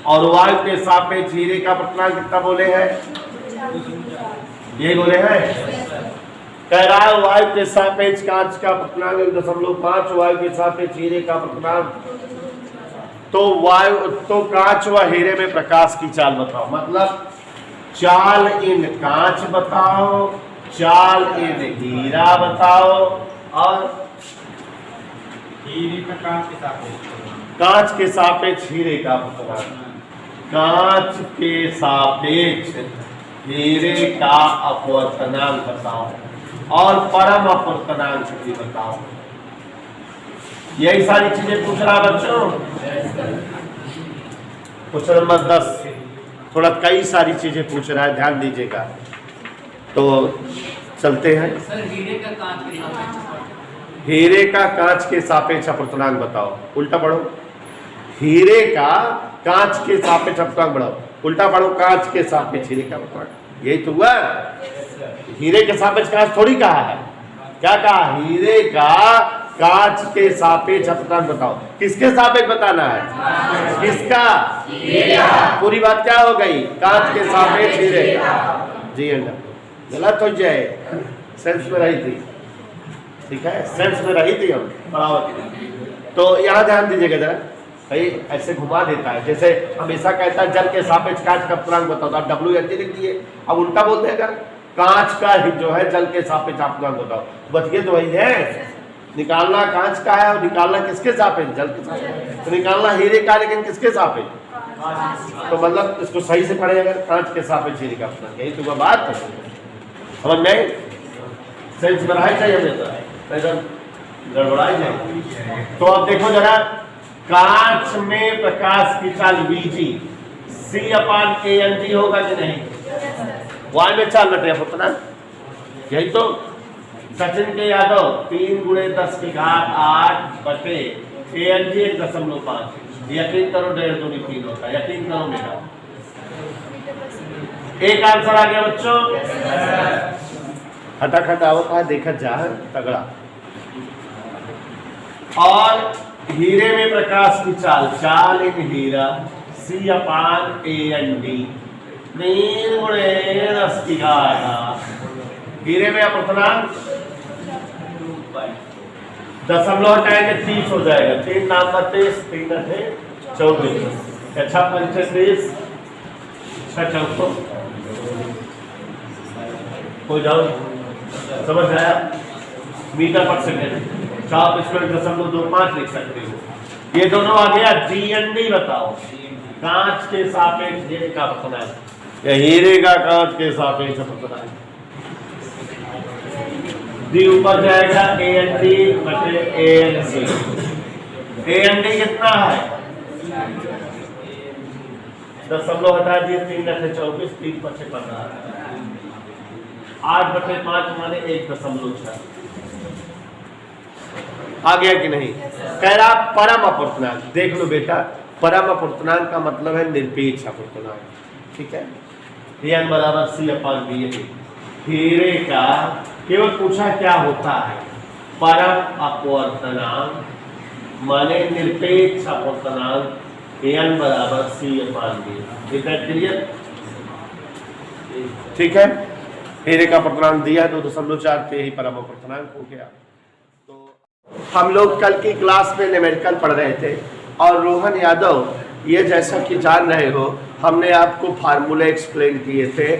और वायु के सापेक्ष हीरे का अपवर्तनांक कितना बोले हैं, यही बोले हैं। कह रहा है वायु के सापेक्ष कांच का अपवर्तनांक 1.5, वायु के सापेक्ष हीरे का अपवर्तनांक, तो कांच व हीरे में प्रकाश की चाल बताओ, मतलब चाल इन कांच बताओ, चाल इन हीरा बताओ और हीरे का कांच के सापेक्ष, कांच के सापेक्ष हीरे का अपवर्तनांक, कांच के सापेक्ष हीरे का अपवर्तनांक बताओ और परम अपवर्तनांक भी बताओ। यही सारी चीजें पूछ रहा बच्चों। क्वेश्चन नंबर 10 थोड़ा कई सारी चीजें पूछ रहा है, ध्यान दीजिएगा। तो चलते हैं। सर हीरे का कांच के हीरे का कांच के सापेक्ष अपवर्तनांक बताओ, उल्टा पढ़ो। हीरे का कांच के सापेक्ष अपवर्तनांक बढ़ाओ, उल्टा पढ़ो। कांच के सापेक्ष हीरे का अपवर्तनांक, यही तो हुआ। हीरे के सापेक्ष कांच थोड़ी कहा है, क्या कहा, हीरे का कांच के सापेक्ष अपवर्तनांक बताओ। किसके सापेक्ष बताना है, किसका, पूरी बात क्या हो गई, कांच के सापेक्ष हीरे का। जी गलत हो जाए, सेंस में रही थी, ठीक है, सेंस में रही थी हम पढ़ावत। तो यहाँ ध्यान दीजिएगा जरा, भाई ऐसे घुमा देता है, जैसे हमेशा कहता है जल के सापेक्ष कांच का अपवर्तनांक बताओ, तो आप WNG लिख दिए। अब उल्टा बोलते हैं, कांच का ही जो है जल के सापेक्ष अपवर्तनांक बताओ, बतिए तो वही है। निकालना कांच का है और निकालना किसके सापेक्ष, जल के सापेक्ष। तो निकालना हीरे का, लेकिन किसके सापेक्ष, तो मतलब इसको सही से पढ़े अगर, कांच के सापेक्ष हीरे का अपवर्तनांक, यही तो बात है। समझ में सेंस बनाई चाहिए हमेशा, गड़बड़ाई जाए। तो अब देखो जरा, कांच में प्रकाश की चाल VG C/ANG होगा कि नहीं, वायु में चाल बटे अपवर्तनांक, यही तो। सचिन के यादव 3 × 10⁸ बटे ANG 1.5, यकीन करो 1.5 दूनी 3 होता है, यकीन करो मेरा। एक आंसर आ गया बच्चों। खटाखट आओ का देखा जा तगड़ा। और हीरे में प्रकाश की चाल, चाल इन हीरा C/AND 3 गुणे 10 की घात 8। हीरे में अपवर्तनांक दशमलव हटाएंगे 30 हो जाएगा। 3 नाम 32, 3 अठे 24, अच्छा 35, 6 हो जाओ, समझ आया? मीटर पर सेकेंड आप इसमें 0.25 लिख सकते हो। ये दोनों आ गया। GND बताओ, कांच के सापेक्ष हीरे का अपवर्तनांक या हीरे का कांच के सापेक्ष अपवर्तनांक। डी ऊपर जाएगा AND बटे ANC। AND कितना है? दशमलव हटा दिए, 3 अठे 24, 3 पचे 15, 8 बटे 5 माने 1.6। आ गया कि नहीं? कह रहा परम अपवर्तनांक। देख लो बेटा, परम अपवर्तनांक का मतलब है निरपेक्ष अपवर्तनांक, ठीक है? n बराबर C/V। हीरे का केवल पूछा क्या होता है? परम अपवर्तनांक माने निरपेक्ष अपवर्तनांक n बराबर C/V। इतना क्लियर? ठीक है, हीरे का अपवर्तनांक दिया है 2.4 पे ही परम अपवर्तनांक हो गया। तो हम लोग कल की क्लास में न्यूमेरिकल पढ़ रहे थे और रोहन यादव ये जैसा कि जान रहे हो हमने आपको फार्मूले एक्सप्लेन किए थे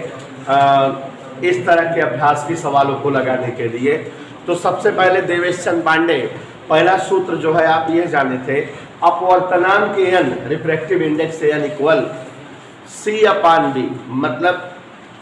इस तरह के अभ्यास की सवालों को लगाने के लिए। तो सबसे पहले देवेश चंद पांडे पहला सूत्र जो है आप ये जाने थे, अपवर्तनांक n refractive index n equal C/V, मतलब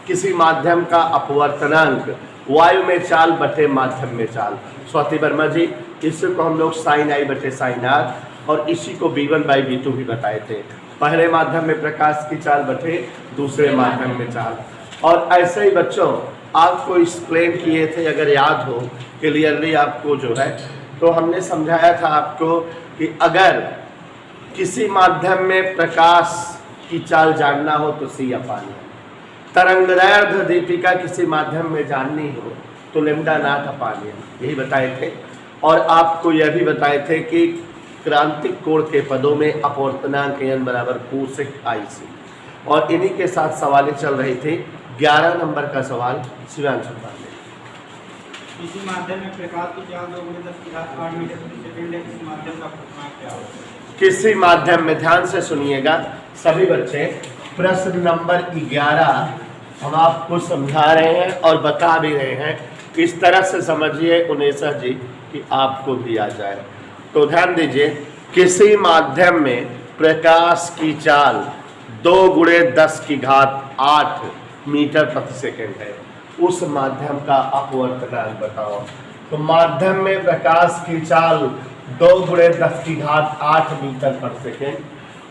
किसी माध्यम का अपवर्तनांक वायु में चाल बटे माध्यम में चाल। स्वाति वर्मा जी, इसी को हम लोग sin I बटे sin R और इसी को V1/V2 भी बताए थे। पहले माध्यम में प्रकाश की चाल बटे दूसरे माध्यम में चाल। और ऐसे ही बच्चों आपको एक्सप्लेन किए थे, अगर याद हो क्लियरली आपको जो है, तो हमने समझाया था आपको कि अगर किसी माध्यम में प्रकाश की चाल जानना हो तो C/V, तरंगदैर्घ्य दीपिका किसी माध्यम में जाननी हो तो λ0/n, यही बताए थे। और आपको यह भी बताए थे कि क्रांतिक कोण के पदों में अपवर्तनांक n बराबर कोसेक IC। और इन्हीं के साथ सवालें चल रही थी। 11 नंबर का सवाल शिवांशु पांडे। किसी माध्यम में प्रकाश की चाल 2 × 10 की घात 8 मीटर प्रति सेकंड है, किसी माध्यम का अपवर्तनांक क्या होगा? किसी माध्यम में, ध्यान से सुनिएगा सभी बच्चे, प्रश्न नंबर 11 हम आपको समझा रहे हैं और बता भी रहे हैं। इस तरह से समझिए उनेशा जी कि आपको भी आ जाए। तो ध्यान दीजिए, किसी माध्यम में प्रकाश की चाल 2 × 10 की घात 8 मीटर प्रति सेकंड है, उस माध्यम का अपवर्तनांक बताओ। तो माध्यम में प्रकाश की चाल 2 × 10 की घात 8 मीटर प्रति सेकंड।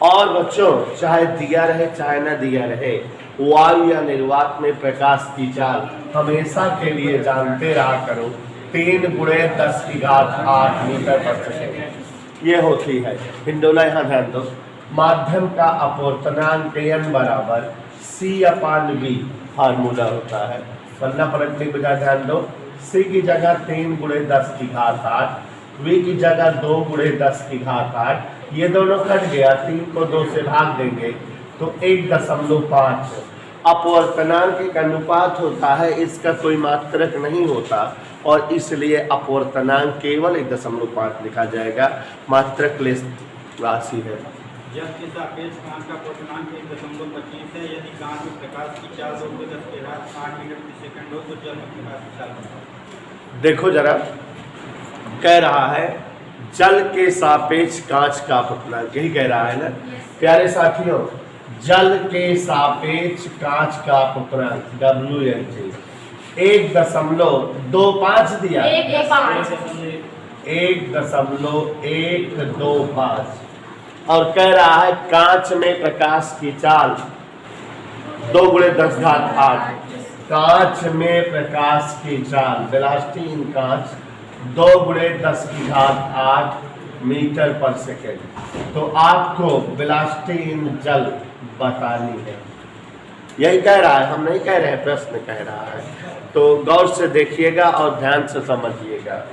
और बच्चों चाहे दिया रहे चाहे न दिया रहे, वायु या निर्वात में प्रकाश की चाल हमेशा के लिए जानते रहा करो 3 × 10 की घात 8 मीटर प्रति सेकंड ये होती है। हिंडोला यहाँ ध्यान दो, माध्यम का अपवर्तनांक n बराबर C/V फार्मूला होता है। पन्ना पलटने की बजाय ध्यान दो, C की जगह 3 × 10 की घात 8, V की जगह 2 × 10 की घात 8, ये दोनों कट गया, 3 को 2 से भाग देंगे तो 1.5। अपवर्तनांक एक अनुपात होता है, इसका कोई मात्रक नहीं होता और इसलिए अपवर्तनांक केवल 1.5 लिखा जाएगा, मात्रक लेस राशि है। जल के सापेक्ष कांच का अपवर्तनांक 1.25 है। यदि कांच में प्रकाश की चाल 2 × 10 की घात 8 मीटर प्रति सेकंड हो तो जल में प्रकाश की चाल बताओ। देखो जरा, कह रहा है जल के सापेक्ष कांच का अपवर्तनांक, यही कह रहा है ना प्यारे साथियों। जल के सापेक्ष कांच का अपवर्तनांक WNG 1.25 दिया, 1.125 और कह रहा है कांच में प्रकाश की चाल 2 × 10 घात 8। कांच में प्रकाश की चाल वेलोसिटी इन कांच 2 × 10 की घात 8 मीटर पर सेकेंड। तो आपको वेलोसिटी इन जल बतानी है, यही कह रहा है, हम नहीं कह रहे हैं, प्रश्न कह रहा है। तो गौर से देखिएगा और ध्यान से समझिएगा।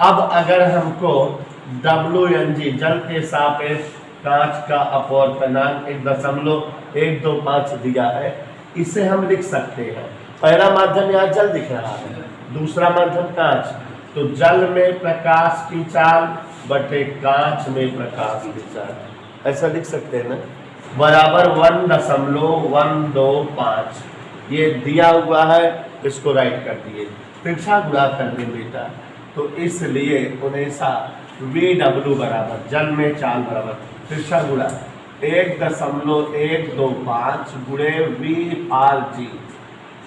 अब अगर हमको WNG जल के सापेक्ष कांच का अपवर्तनांक 1.125 दिया है, इसे हम लिख सकते हैं। पहला माध्यम यहाँ जल दिख रहा है, दूसरा माध्यम कांच, तो जल में प्रकाश की चाल बटे कांच में प्रकाश की चाल, ऐसा लिख सकते हैं ना, बराबर 1.125 ये दिया हुआ है, इसको राइट कर दिए, तिरछा गुणा करने बेटा, तो इसलिए 19 VW बराबर जल में चाल बराबर तिरछा गुणा 1.125 गुणे VRG,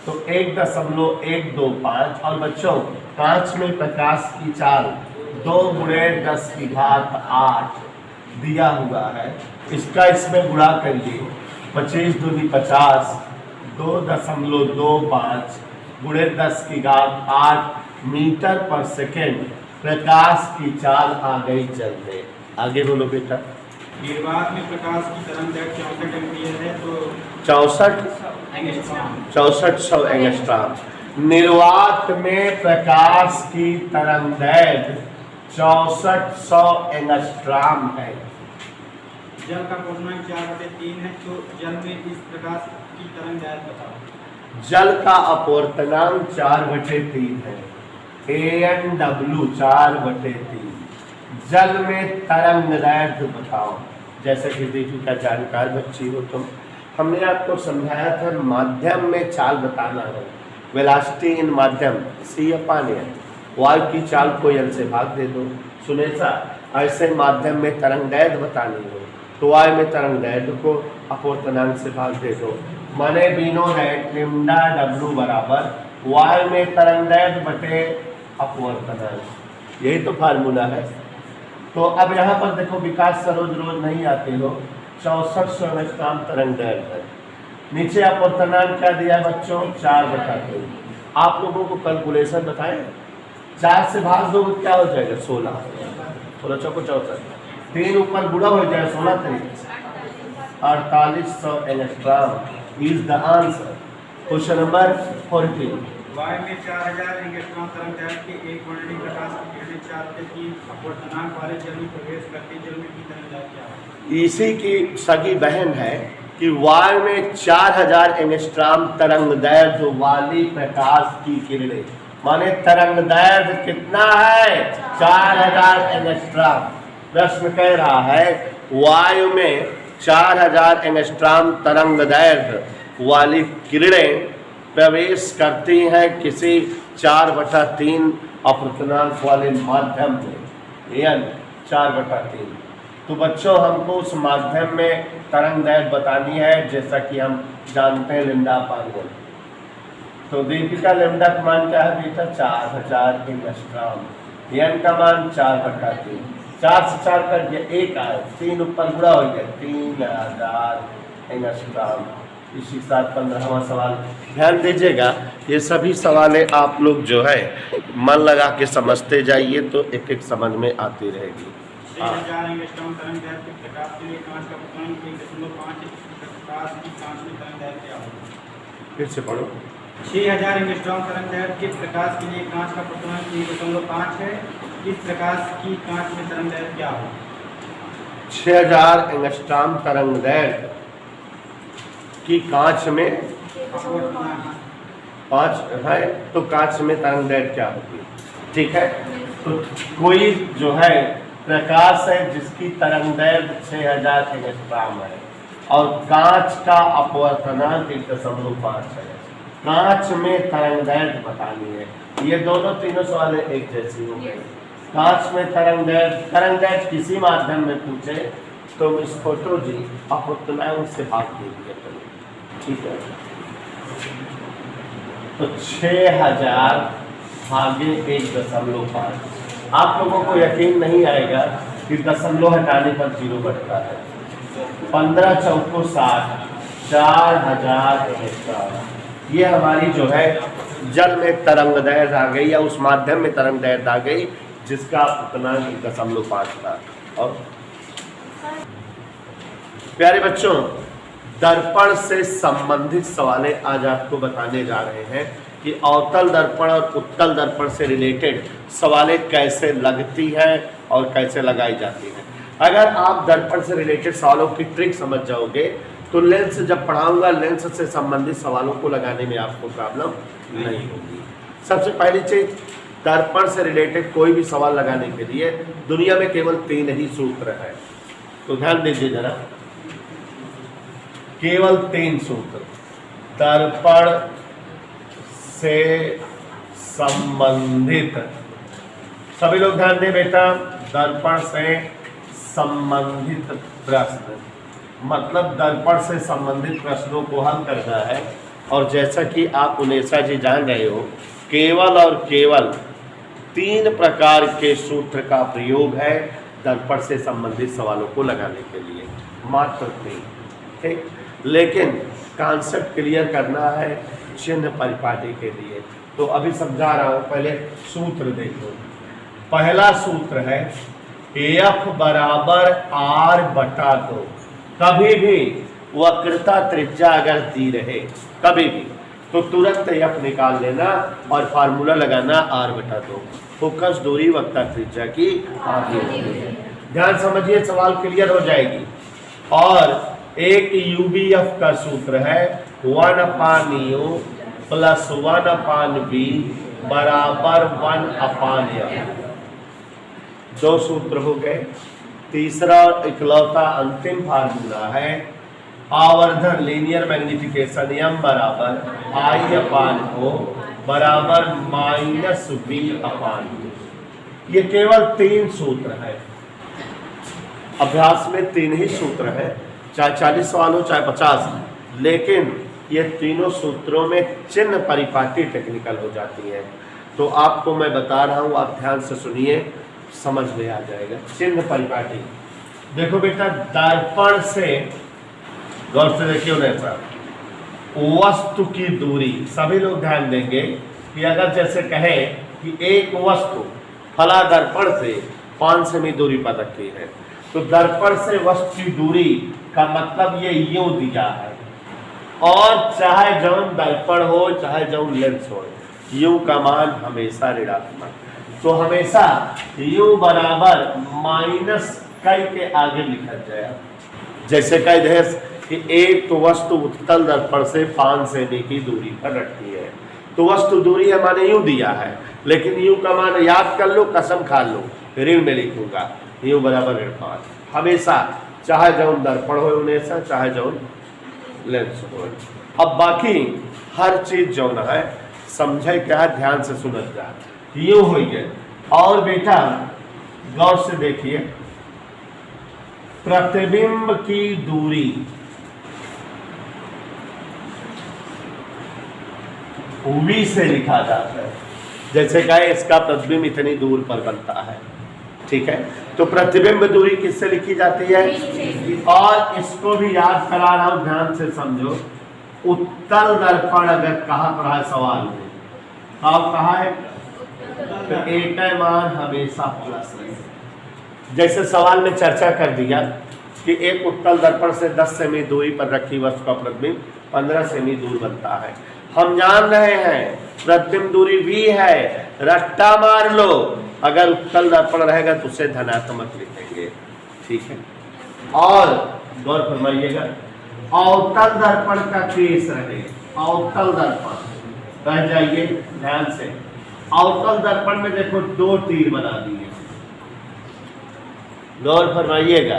तो 1.125। और बच्चों कांच में प्रकाश की चाल 2 गुणे 10⁸ दिया हुआ है, इसका इसमें गुणा करिए, 25 दूनी 50, 2.25 गुणे 10⁸ मीटर पर सेकेंड प्रकाश की चाल आ गई जल में। आगे बोलो बेटा। निर्वात में प्रकाश की तरंग दैर्घ्य 64 एम्पीयर है, तो 6400 एंगस्ट्रॉम। निर्वात में प्रकाश की तरंग दैर्घ्य 6400 एंगस्ट्रॉम है। जल का क्वोशनांक 4/3 है, तो जल में इस प्रकाश की तरंग दैर्घ्य बताओ। जल का अपवर्तनांक 4/3 है, ANW 4/3। जल में तरंग दैर्घ्य बताओ। जैसे कि देखिए का जानकार बच्ची हो तुम, हमने आपको समझाया था माध्यम में चाल बताना है, वेलोसिटी इन माध्यम C/N, वायु की चाल को L से भाग दे दो। सुनेसा ऐसे माध्यम में तरंग दैर्घ्य बतानी हो तो वायु में तरंग दैर्घ्य को अपवर्तनांक से भाग दे दो। माने बीनो दैट लैम्डा W बराबर वायु में तरंग दैर्घ्य बटे अपवर्तनांक, यही तो फार्मूला है। तो अब यहाँ पर देखो विकास सरोज रोज नहीं आते हो, 6400 एंगस्ट्रॉम तरंग दैर्घ्य है। नीचे अपवर्तनांक क्या दिया है बच्चों, 4/3। आप लोगों को कैलकुलेशन बताएं, 4 से भाग दो क्या हो जाएगा, 16, 16 चौको 64, 3 ऊपर गुणा हो जाए 16 3 4800 angstrom is the answer. Question number 14। वायु में 4000 एंगस्ट्रॉम तरंग दैर्घ्य के एक वर्णिक प्रकाश की किरणें 4/3 अपवर्तनांक वाले जल में प्रवेश करती जल में की तरंग दैर्घ्य क्या है? इसी की सगी बहन है कि वायु में 4000 एंगस्ट्रॉम तरंग दैर्घ्य वाली प्रकाश की किरणें, माने तरंग दैर्घ्य कितना है, 4000 एंगस्ट्रॉम। प्रश्न कह रहा है वायु में 4000 एंगस्ट्रॉम तरंग दैर्घ्य वाली किरणें प्रवेश करती हैं किसी 4/3 अपवर्तनांक वाले माध्यम में, यानी 4/3। तो बच्चों हमको उस माध्यम में तरंग दैर्घ्य बतानी है, जैसा कि हम जानते हैं λ/N। तो दीपिका लैम्डा का मान क्या है बेटा, 4000 एंगस्ट्रॉम। N का मान 4/3, 4 से 4 कर दिया 1 आए, 3 ऊपर गुणा हो गया 3000 एंगस्ट्रॉम। इसी साथ 15वां सवाल ध्यान दीजिएगा, ये सभी सवालें आप लोग जो है मन लगा के समझते जाइए तो एक एक समझ में आती रहेगी। 6000 एंगस्ट्रॉम तरंग दैर्घ्य के प्रकाश के लिए कांच का क्वोशनांक 1.5 प्रकाश की कांच में तरंग दैर्घ्य क्या होगा? फिर से पढ़ो। 6000 एंगस्ट्रॉम तरंग दैर्घ्य के प्रकाश के लिए कांच का क्वोशनांक 1.5 है, इस प्रकाश की कांच में तरंग दैर्घ्य क्या होगा? 6000 एंगस्ट्रॉम तरंग दैर्घ्य की कांच में 5 है, तो कांच में तरंग दैर्घ्य क्या होगी, ठीक है। तो कोई जो है प्रकाश है जिसकी तरंग दैर्घ्य 6000 एंगस्ट्रॉम है और कांच का अपवर्तनांक 1.5 है, कांच में तरंग दैर्घ्य बतानी है। ये दोनों तीनों सवाल एक जैसी हो गए। कांच में तरंग दैर्घ्य किसी माध्यम में पूछे तो इस फोटो जी अपवर्तनांक से भाग दीजिए, ठीक है। तो 6000 भागे 1.5, आप लोगों को यकीन नहीं आएगा कि दशमलव हटाने पर 0 बढ़ता है। 15 चौको 60, 4000 एंगस्ट्रॉम। ये हमारी जो है जल में तरंग दैर्घ्य आ गई या उस माध्यम में तरंग दैर्घ्य आ गई जिसका अपवर्तनांक 1.5 था। और प्यारे बच्चों, दर्पण से संबंधित सवालें आज आपको बताने जा रहे हैं कि अवतल दर्पण और उत्तल दर्पण से रिलेटेड सवालें कैसे लगती हैं और कैसे लगाई जाती हैं। अगर आप दर्पण से रिलेटेड सवालों की ट्रिक समझ जाओगे तो लेंस जब पढ़ाऊंगा लेंस से संबंधित सवालों को लगाने में आपको प्रॉब्लम नहीं होगी। सबसे पहली चीज, दर्पण से रिलेटेड कोई भी सवाल लगाने के लिए दुनिया में केवल 3 ही सूत्र है, तो ध्यान दीजिए जरा, केवल 3 सूत्र दर्पण से संबंधित। सभी लोग ध्यान दें बेटा, दर्पण से संबंधित प्रश्न मतलब दर्पण से संबंधित प्रश्नों को हल करना है। और जैसा कि आप उनेशा जी जान रहे हो, केवल और केवल 3 प्रकार के सूत्र का प्रयोग है दर्पण से संबंधित सवालों को लगाने के लिए, मात्र 3, ठीक। लेकिन कॉन्सेप्ट क्लियर करना है चिन्ह परिपाटी के लिए, तो अभी समझा रहा हूँ, पहले सूत्र देखो। पहला सूत्र है F बराबर R/2। कभी भी वक्रता त्रिज्या अगर दी रहे कभी भी, तो तुरंत F निकाल लेना और फार्मूला लगाना R/2। फोकस दूरी वक्रता त्रिज्या की आधी होती है। ध्यान समझिए, सवाल क्लियर हो जाएगी। और एक UBF का सूत्र है 1/u + 1/v बराबर 1/f। 2 सूत्र हो गए। तीसरा और इकलौता अंतिम फार्मूला है आवर्धन लीनियर मैग्निफिकेशन m बराबर I/o बराबर -v/u। ये केवल 3 सूत्र है। अभ्यास में 3 ही सूत्र है, चाहे 40 सवाल हो चाहे 50, लेकिन ये तीनों सूत्रों में चिन्ह परिपाटी टेक्निकल हो जाती है। तो आपको मैं बता रहा हूँ, आप ध्यान से सुनिए, समझ में आ जाएगा। चिन्ह परिपाटी देखो बेटा, दर्पण से गौर से देखिए उन्हें सर, वस्तु की दूरी, सभी लोग ध्यान देंगे कि अगर जैसे कहे कि एक वस्तु फला दर्पण से 5 सेमी दूरी पर रखी है, तो दर्पण से वस्तु की दूरी का मतलब ये यूं दिया है। और चाहे जौन दर्पण हो चाहे जौन लेंस हो, यूं का मान हमेशा ऋणात्मक, तो हमेशा u बराबर -कई के आगे लिखा जाए। जैसे कह दे कि एक तो वस्तु उत्तल दर्पण से 5 सेमी की दूरी पर रखी है, तो वस्तु दूरी है माने यूं दिया है, लेकिन u का मान याद कर लो, कसम खा लो, ऋण में लिखूंगा u बराबर ऋण 5 हमेशा, चाहे जौन दर्पण हो उन्हें, चाहे जौन लेंस हो। अब बाकी हर चीज जौन है समझे क्या है, ध्यान से सुनत जा, यूं हो गए। और बेटा गौर से देखिए, प्रतिबिंब की दूरी v से लिखा जाता है। जैसे कहे इसका प्रतिबिंब इतनी दूर पर बनता है, ठीक है, तो प्रतिबिंब दूरी किससे लिखी जाती है? और इसको भी याद करा रहा हूं, ध्यान से समझो। उत्तल दर्पण अगर कहा पड़ा है सवाल में, अब कहा है तो एक मान हमेशा प्लस रहे। जैसे सवाल में चर्चा कर दिया कि एक उत्तल दर्पण से 10 सेमी दूरी पर रखी वस्तु का प्रतिबिंब 15 सेमी दूर बनता है। हम जान रहे हैं प्रतिबिंब दूरी v है, रट्टा मार लो, अगर उत्तल दर्पण रहेगा तो उसे धनात्मक लिखेंगे, ठीक है। और गौर फरमाइएगा, अवतल दर्पण का केस रहे, अवतल दर्पण रह जाइए ध्यान से। अवतल दर्पण में देखो 2 तीर बना दिए, गौर फरमाइएगा।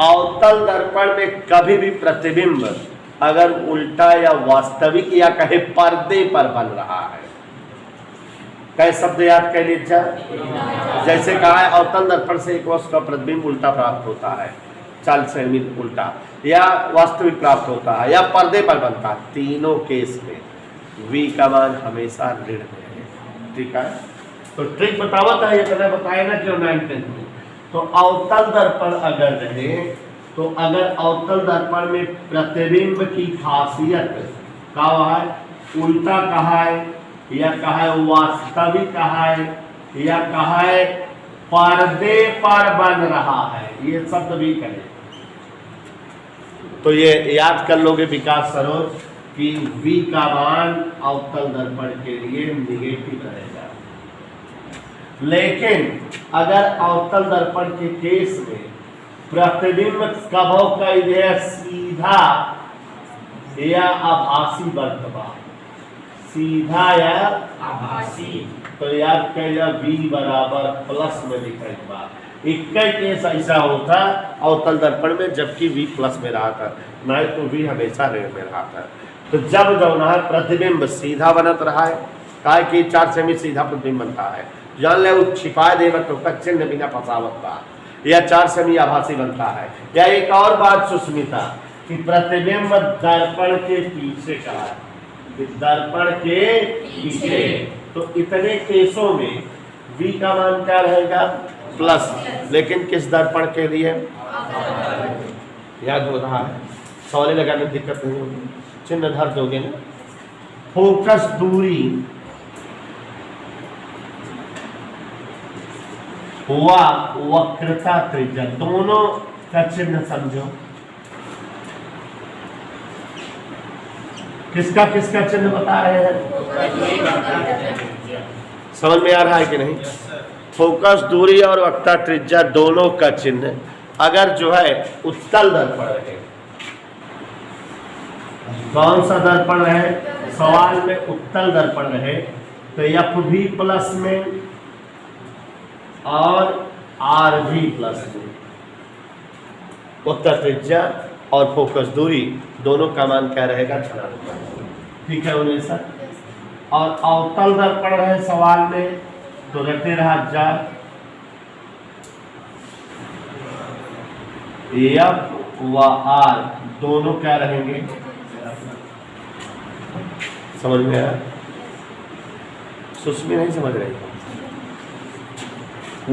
अवतल दर्पण में कभी भी प्रतिबिंब अगर उल्टा या वास्तविक या कहे पर्दे पर बन रहा है, कई शब्द याद कर लीजिए। जैसे कहा है अवतल दर्पण से एक वस्तु का प्रतिबिंब उल्टा प्राप्त होता है, 40 सेमी उल्टा, या वास्तविक प्राप्त होता है, या पर्दे पर बनता है। तीनों केस में v का मान हमेशा ऋण है, ठीक है। तो ट्रिक बतावत है, ये पहले बताए ना क्यों 9th में। तो अवतल दर्पण अगर रहे, तो अगर अवतल दर्पण में प्रतिबिंब की खासियत का है, उल्टा कहा है, या कहा है वास्तविक कहा है, या कहा है पर्दे पर बन रहा है, ये शब्द भी कहें तो ये याद कर लोगे विकास सरोज कि v का मान अवतल दर्पण के लिए निगेटिव रहेगा। लेकिन अगर अवतल दर्पण के केस में प्रतिबिंब कभों का सीधा या आभासी वर्तमान, सीधा या आभासी। तो याद करिए v बराबर प्लस में लिखा बा। एक केस ऐसा होता अवतल दर्पण में जबकि v प्लस में रहा था, नहीं तो v हमेशा ऋण में रहा था। तो जब जो ना प्रतिबिंब सीधा बनत रहा है, कहा कि 4 सेमी सीधा प्रतिबिंब बनता है, जान ले वो छिपा देव तो चिन्ह बिना फसावत बा, या 4 सेमी आभासी बनता है। या एक और बात सुस्मिता कि प्रतिबिंब दर्पण के पीछे का है, दर्पण के पीछे, तो इतने केसों में v का मान क्या रहेगा प्लस, लेकिन किस दर्पण के लिए याद हो रहा है, सवाल लगाने में दिक्कत नहीं होगी, चिन्ह धर दोगे ना। फोकस दूरी हुआ वक्रता त्रिज्या, दोनों का चिन्ह समझो। किसका किसका चिन्ह बता रहे हैं, समझ में आ रहा है कि नहीं। फोकस दूरी और वक्रता त्रिज्या दोनों का चिन्ह अगर जो है उत्तल दर्पण रहे, कौन सा दर्पण रहे, सवाल में उत्तल दर्पण रहे, तो एफ भी प्लस में और आर भी प्लस में, उत्तर त्रिज्या और फोकस दूरी दोनों का मान क्या रहेगा धनात्मक, ठीक है उन्हें सर। और अवतल दर्पण रहे सवाल में तो रखते रहा जा एफ व आर दोनों क्या रहेंगे, समझ में आया, सुस्मी नहीं समझ रही।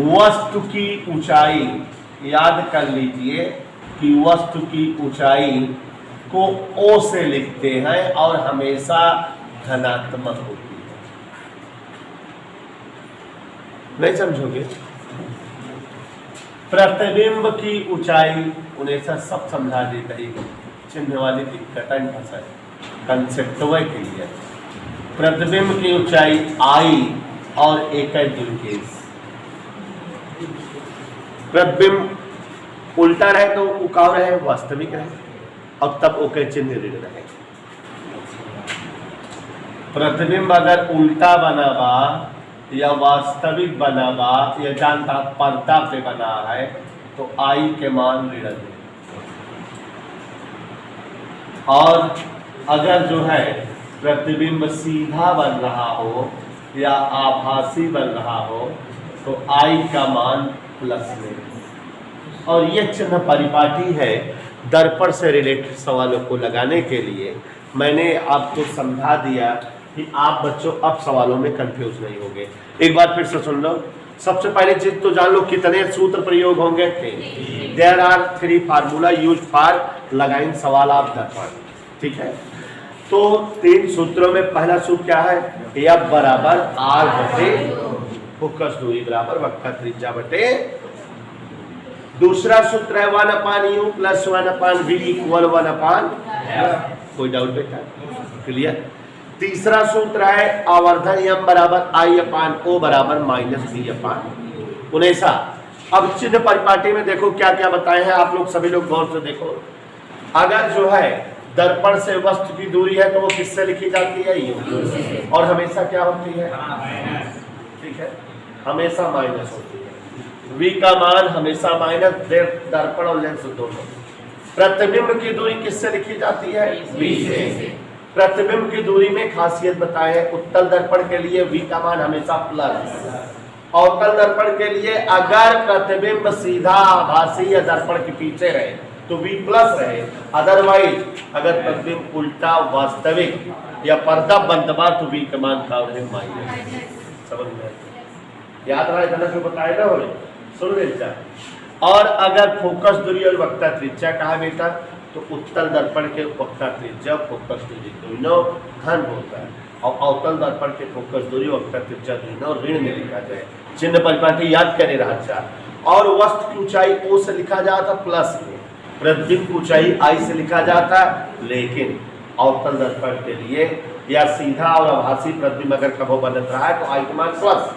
वस्तु की ऊंचाई याद कर लीजिए कि वस्तु की ऊंचाई को ओ से लिखते हैं और हमेशा धनात्मक होती है, नहीं समझोगे। प्रतिबिंब की ऊंचाई उन्हें सब समझा देता ही, चिन्ह वाली दिक्कत नहीं फंसा, कंसेप्ट के लिए प्रतिबिंब की ऊंचाई आई और एक केस, प्रतिबिंब उल्टा रहे तो उकाव रहे वास्तविक रहे और तब ओके चिन्ह ऋण रहे। प्रतिबिंब अगर उल्टा बना बा या वास्तविक बना बा या जानता पर्दा पे बना है तो आई के मान ऋण है। और अगर जो है प्रतिबिंब सीधा बन रहा हो या आभासी बन रहा हो तो आई का मान प्लस में। और ये चिन्ह परिपाटी है दर्पण से रिलेटेड सवालों को लगाने के लिए। मैंने आपको समझा दिया कि आप बच्चों अब सवालों में कंफ्यूज नहीं होंगे। एक बार फिर से सुन लो। सबसे पहले चीज तो जान लो कितने सूत्र प्रयोग होंगे। There are 3 formula use for लगाइन सवाल आप दर्पण, ठीक है। तो 3 सूत्रों में पहला सूत्र क्या है, एफ बराबर आर बटे फोकस दूरी बराबर वक्र त्रिज्या बटे। दूसरा सूत्र है 1/u plus 1/v equal 1/f। कोई डाउट बेटा, क्लियर। तीसरा सूत्र है आवर्धन यम बराबर I/O बराबर -B/19। अब चिन्ह परिपाटी में देखो क्या क्या बताए हैं आप लोग, सभी लोग गौर से देखो। अगर जो है दर्पण से वस्तु की दूरी है तो वो किससे लिखी जाती है, ये, और हमेशा क्या होती है, ठीक है, हमेशा माइनस होती है। v का मान हमेशा माइनस, दर्पण और लेंस दोनों। प्रतिबिंब की दूरी किससे लिखी जाती है, v से। प्रतिबिंब की दूरी में खासियत बताए है, उत्तल दर्पण के लिए v का मान हमेशा प्लस, अवतल दर्पण के लिए अगर प्रतिबिंब सीधा आभासी या दर्पण के पीछे रहे तो v प्लस रहे, अदरवाइज अगर प्रतिबिंब उल्टा वास्तविक या पर्दा बंदबा तो v का मान का माइनस। समझ में याद रहा इतना जो बताए ना बोले, सुन लीजिए। और अगर फोकस दूरी और वक्र त्रिज्या कहा बेटा तो उत्तल दर्पण के वक्र त्रिज्या फोकस दूरी दोनों धन होता है और अवतल दर्पण के फोकस दूरी वक्र त्रिज्या दोनों ऋण में लिखा जाए। चिन्ह परिपाटी याद करे रहा। और वस्तु की ऊंचाई ओ से लिखा जाता प्लस में, प्रतिबिंब की ऊंचाई आई से लिखा जाता, लेकिन अवतल दर्पण के लिए या सीधा और आभासी प्रतिबिंब अगर कभो बन रहा है तो आई के मान प्लस,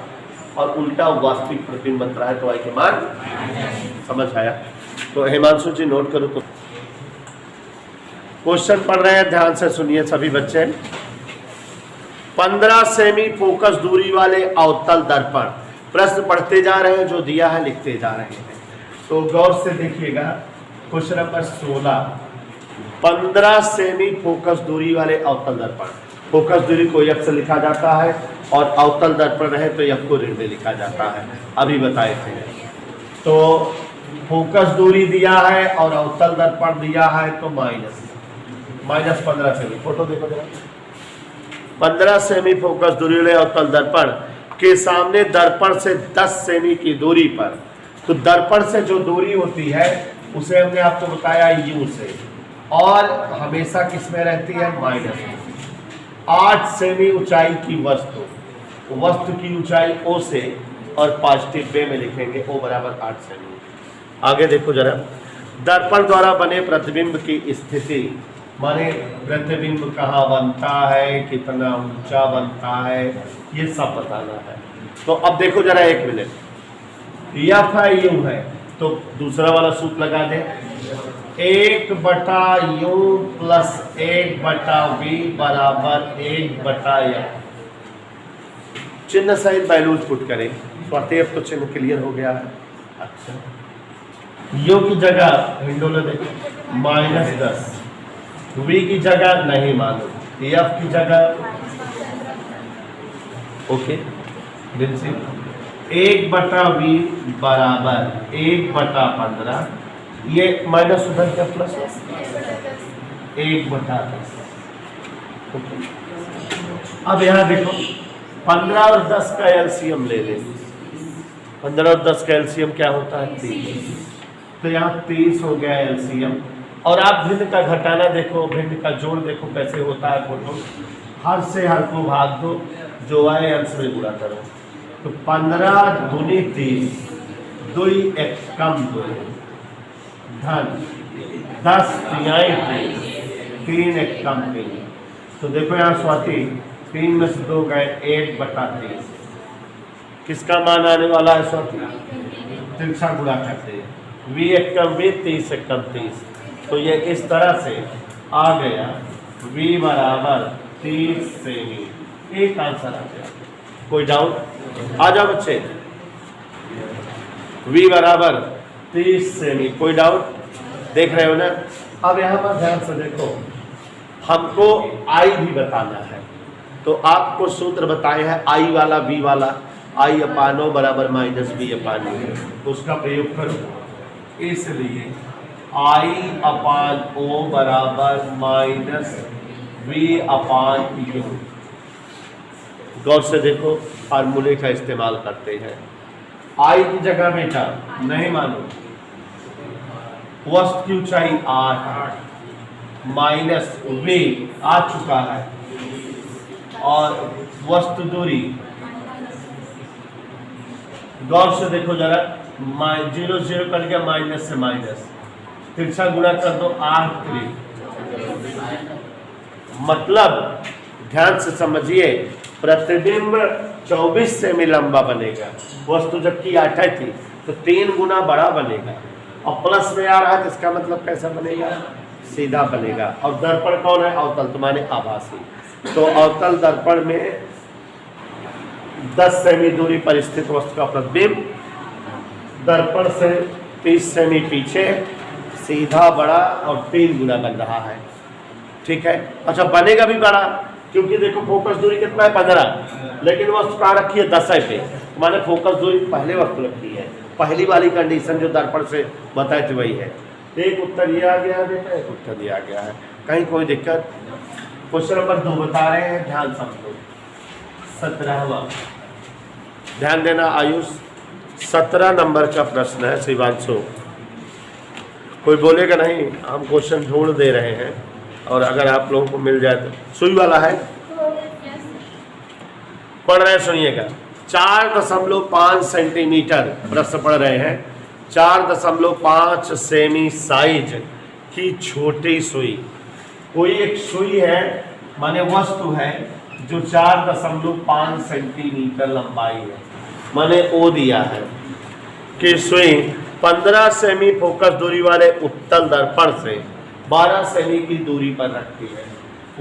और उल्टा वास्तविक प्रतिबिंब बन रहा है तो आई के मान। समझ आया? तो हिमांशु जी नोट करो तो क्वेश्चन पढ़ रहे हैं, ध्यान से सुनिए सभी बच्चे। 15 सेमी फोकस दूरी वाले अवतल दर्पण, प्रश्न पढ़ते जा रहे हैं, जो दिया है लिखते जा रहे हैं, तो गौर से देखिएगा। क्वेश्चन नंबर 16, 15 सेमी फोकस दूरी वाले अवतल दर्पण। फोकस दूरी को एफ से लिखा जाता है और अवतल दर्पण रहे तो एफ को ऋण में लिखा जाता है, अभी बताए थे। तो फोकस दूरी दिया है और अवतल दर्पण दिया है, तो माइनस 15 सेमी। फोटो देखो जरा। 15 सेमी फोकस दूरी वाले अवतल दर्पण के सामने दर्पण से 10 सेमी की दूरी पर, तो दर्पण से जो दूरी होती है उसे हमने आपको बताया यू से, और हमेशा किस में रहती है, माइनस में। 8 सेमी ऊंचाई की वस्तु, वस्तु की ऊंचाई ओ से, और पॉजिटिव वे में लिखेंगे ओ बराबर 8 सेमी। आगे देखो जरा। दर्पण द्वारा बने प्रतिबिंब की स्थिति, माने प्रतिबिंब कहाँ बनता है, कितना ऊंचा बनता है, ये सब बताना है। तो अब देखो जरा, 1 मिनट। एफ है, यू है, तो दूसरा वाला सूत्र लगा दे। 1/u प्लस 1/v बराबर 1/f। चिन्ह सहित वैल्यूज पुट करें। स्वतः तो चिन्ह क्लियर हो गया है। अच्छा, u की जगह विंडो में देखो -10, v की जगह नहीं मालूम, f की जगह ओके, 1/v बराबर 1/15, ये माइनस उधर क्या प्लस 1/10। अब यहाँ देखो 15 और 10 का एलसीएम ले लें। 15 और 10 का एलसीएम क्या होता है, 30। तो यहाँ 30 हो गया एलसीएम। और आप भिन्न का घटाना देखो, भिन्न का जोड़ देखो कैसे होता है। फोटो हर से हर को भाग दो, जो आए अंश में गुणा करो। तो 15 दूनी 30, 2 एक कम 2 धन 10 तिहाई 3 एक कम 3। तो देखो यहाँ स्वाति 3 में से 2 गए, 1/30। किसका मान आने वाला है स्वाति, तिरछा गुणा करते हैं, v एक कम 20, 30 एक कम 30। तो ये इस तरह से आ गया, v बराबर 30 सेमी। एक आंसर आ गया। कोई डाउट? आ जाओ बच्चे। v बराबर 30 सेमी, कोई डाउट? देख रहे हो ना। अब यहाँ पर ध्यान से देखो, हमको i भी बताना है, तो आपको सूत्र बताए हैं i वाला v वाला, I/O बराबर -v/u, उसका प्रयोग करो। इसलिए I/O बराबर -v/u। गौर से देखो, फार्मूले का इस्तेमाल करते हैं। I की जगह बेटा नहीं मालूम, वस्तु की ऊंचाई 8 माइनस v आ चुका है, और वस्तु दूरी, गौर से देखो जरा, 0 0 कट गया, माइनस से माइनस, तिरछा गुणा कर दो 8×3। मतलब ध्यान से समझिए, प्रतिबिंब 24 सेमी लंबा बनेगा, वस्तु जबकि 8 थी, तो 3 गुना बड़ा बनेगा। और प्लस में आ रहा है, तो इसका मतलब कैसा बनेगा, सीधा बनेगा। और दर्पण कौन है, अवतल, तो माने आभासी। तो अवतल दर्पण में 10 सेमी दूरी पर स्थित वस्तु का प्रतिबिंब दर्पण से 30 सेमी पीछे, सीधा बड़ा और 3 गुना बन रहा है। ठीक है। अच्छा, बनेगा भी बड़ा, क्योंकि देखो फोकस दूरी कितना है, 15, लेकिन वस्तु कहाँ रखी है, 10 पे, माने फोकस दूरी पहले वस्तु रखी है। पहली वाली कंडीशन जो दर्पण से बताए थे वही है। एक उत्तर ये आ गया बेटा, एक उत्तर ये आ गया है। कहीं कोई दिक्कत? क्वेश्चन नंबर 2 बता रहे हैं, ध्यान समझो। 17वां, ध्यान देना आयुष, 17 नंबर का प्रश्न है शिवांशु। कोई बोलेगा नहीं, हम क्वेश्चन ढूंढ दे रहे हैं, और अगर आप लोगों को मिल जाए तो। सुई वाला है, पढ़ रहे हैं, सुनिएगा। 4.5 सेंटीमीटर प्रश्न पढ़ रहे हैं। 4.5 सेमी साइज की छोटी सुई, कोई एक सुई है, माने वस्तु है जो 4.5 सेंटीमीटर लंबाई है, माने ओ दिया है कि सुई 15 सेमी फोकस दूरी वाले उत्तल दर्पण से 12 सेमी की दूरी पर रखती है।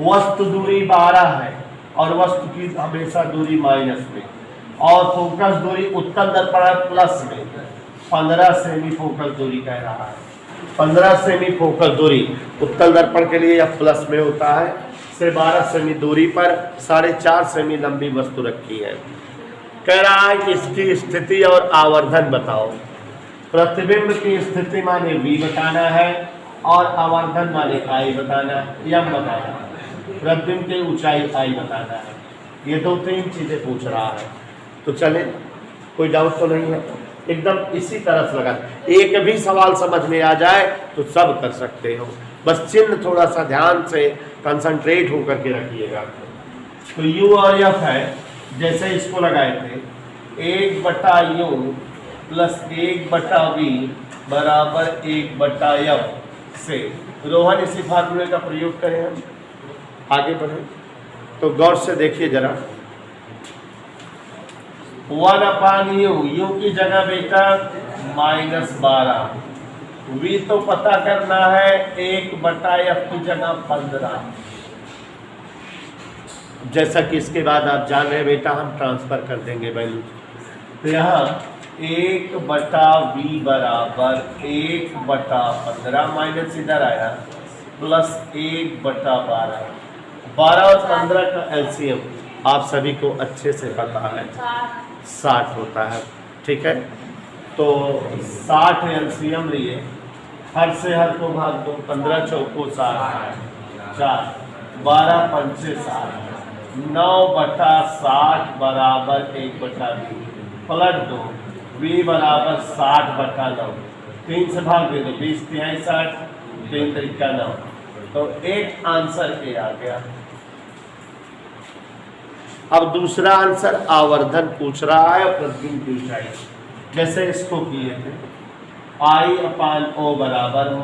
वस्तु दूरी 12 है और वस्तु की हमेशा दूरी माइनस में, और फोकस दूरी उत्तल दर्पण प्लस में 15 सेमी फोकस दूरी कह रहा है। 15 सेमी फोकस दूरी उत्तल दर्पण के लिए यह प्लस में होता है। से 12 सेमी दूरी पर 4.5 सेमी लंबी वस्तु रखी है। कह रहा है कि इसकी स्थिति और आवर्धन बताओ। प्रतिबिंब की स्थिति माने V बताना है और आवर्धन माने I बताना है, M बताना है। प्रतिबिंब की ऊंचाई I बताना है। ये 2-3 चीजें पूछ रहा है। तो चले, कोई डाउट तो नहीं है, एकदम इसी तरह से लगा। एक भी सवाल समझ में आ जाए तो सब कर सकते हो, बस चिन्ह थोड़ा सा ध्यान से कंसंट्रेट होकर के रखिएगा। तो U और F है, जैसे इसको लगाए थे 1/U प्लस 1/V बराबर 1/F से रोहन इसी फार्मूले का प्रयोग करें। हम आगे बढ़े तो गौर से देखिए जरा। 1/U, U की जगह बेटा -12, V तो पता करना है, 1/F की जगह 15। जैसा कि इसके बाद आप जान रहे हैं बेटा, हम ट्रांसफर कर देंगे वैल्यू। तो यहाँ 1/V बराबर 1/15 माइनस इधर आया प्लस 1/12। 12 और 15 का एलसीएम आप सभी को अच्छे से पता है 60 होता है, ठीक है। तो 60 एलसीएम लिए, हर से हर को भाग दो, 15 चौको 60, 4 12 पंचे 60, 9/60 बराबर 1/20 पलट दो, V बराबर 60/9, 3 से भाग दे दो, 20 तिहाई 60, 3 तरीका 9। तो एक आंसर ए आ गया। अब दूसरा आंसर आवर्धन पूछ रहा है, प्रतिबिंब की ऊंचाई, जैसे इसको किए थे I/O बराबर -V/,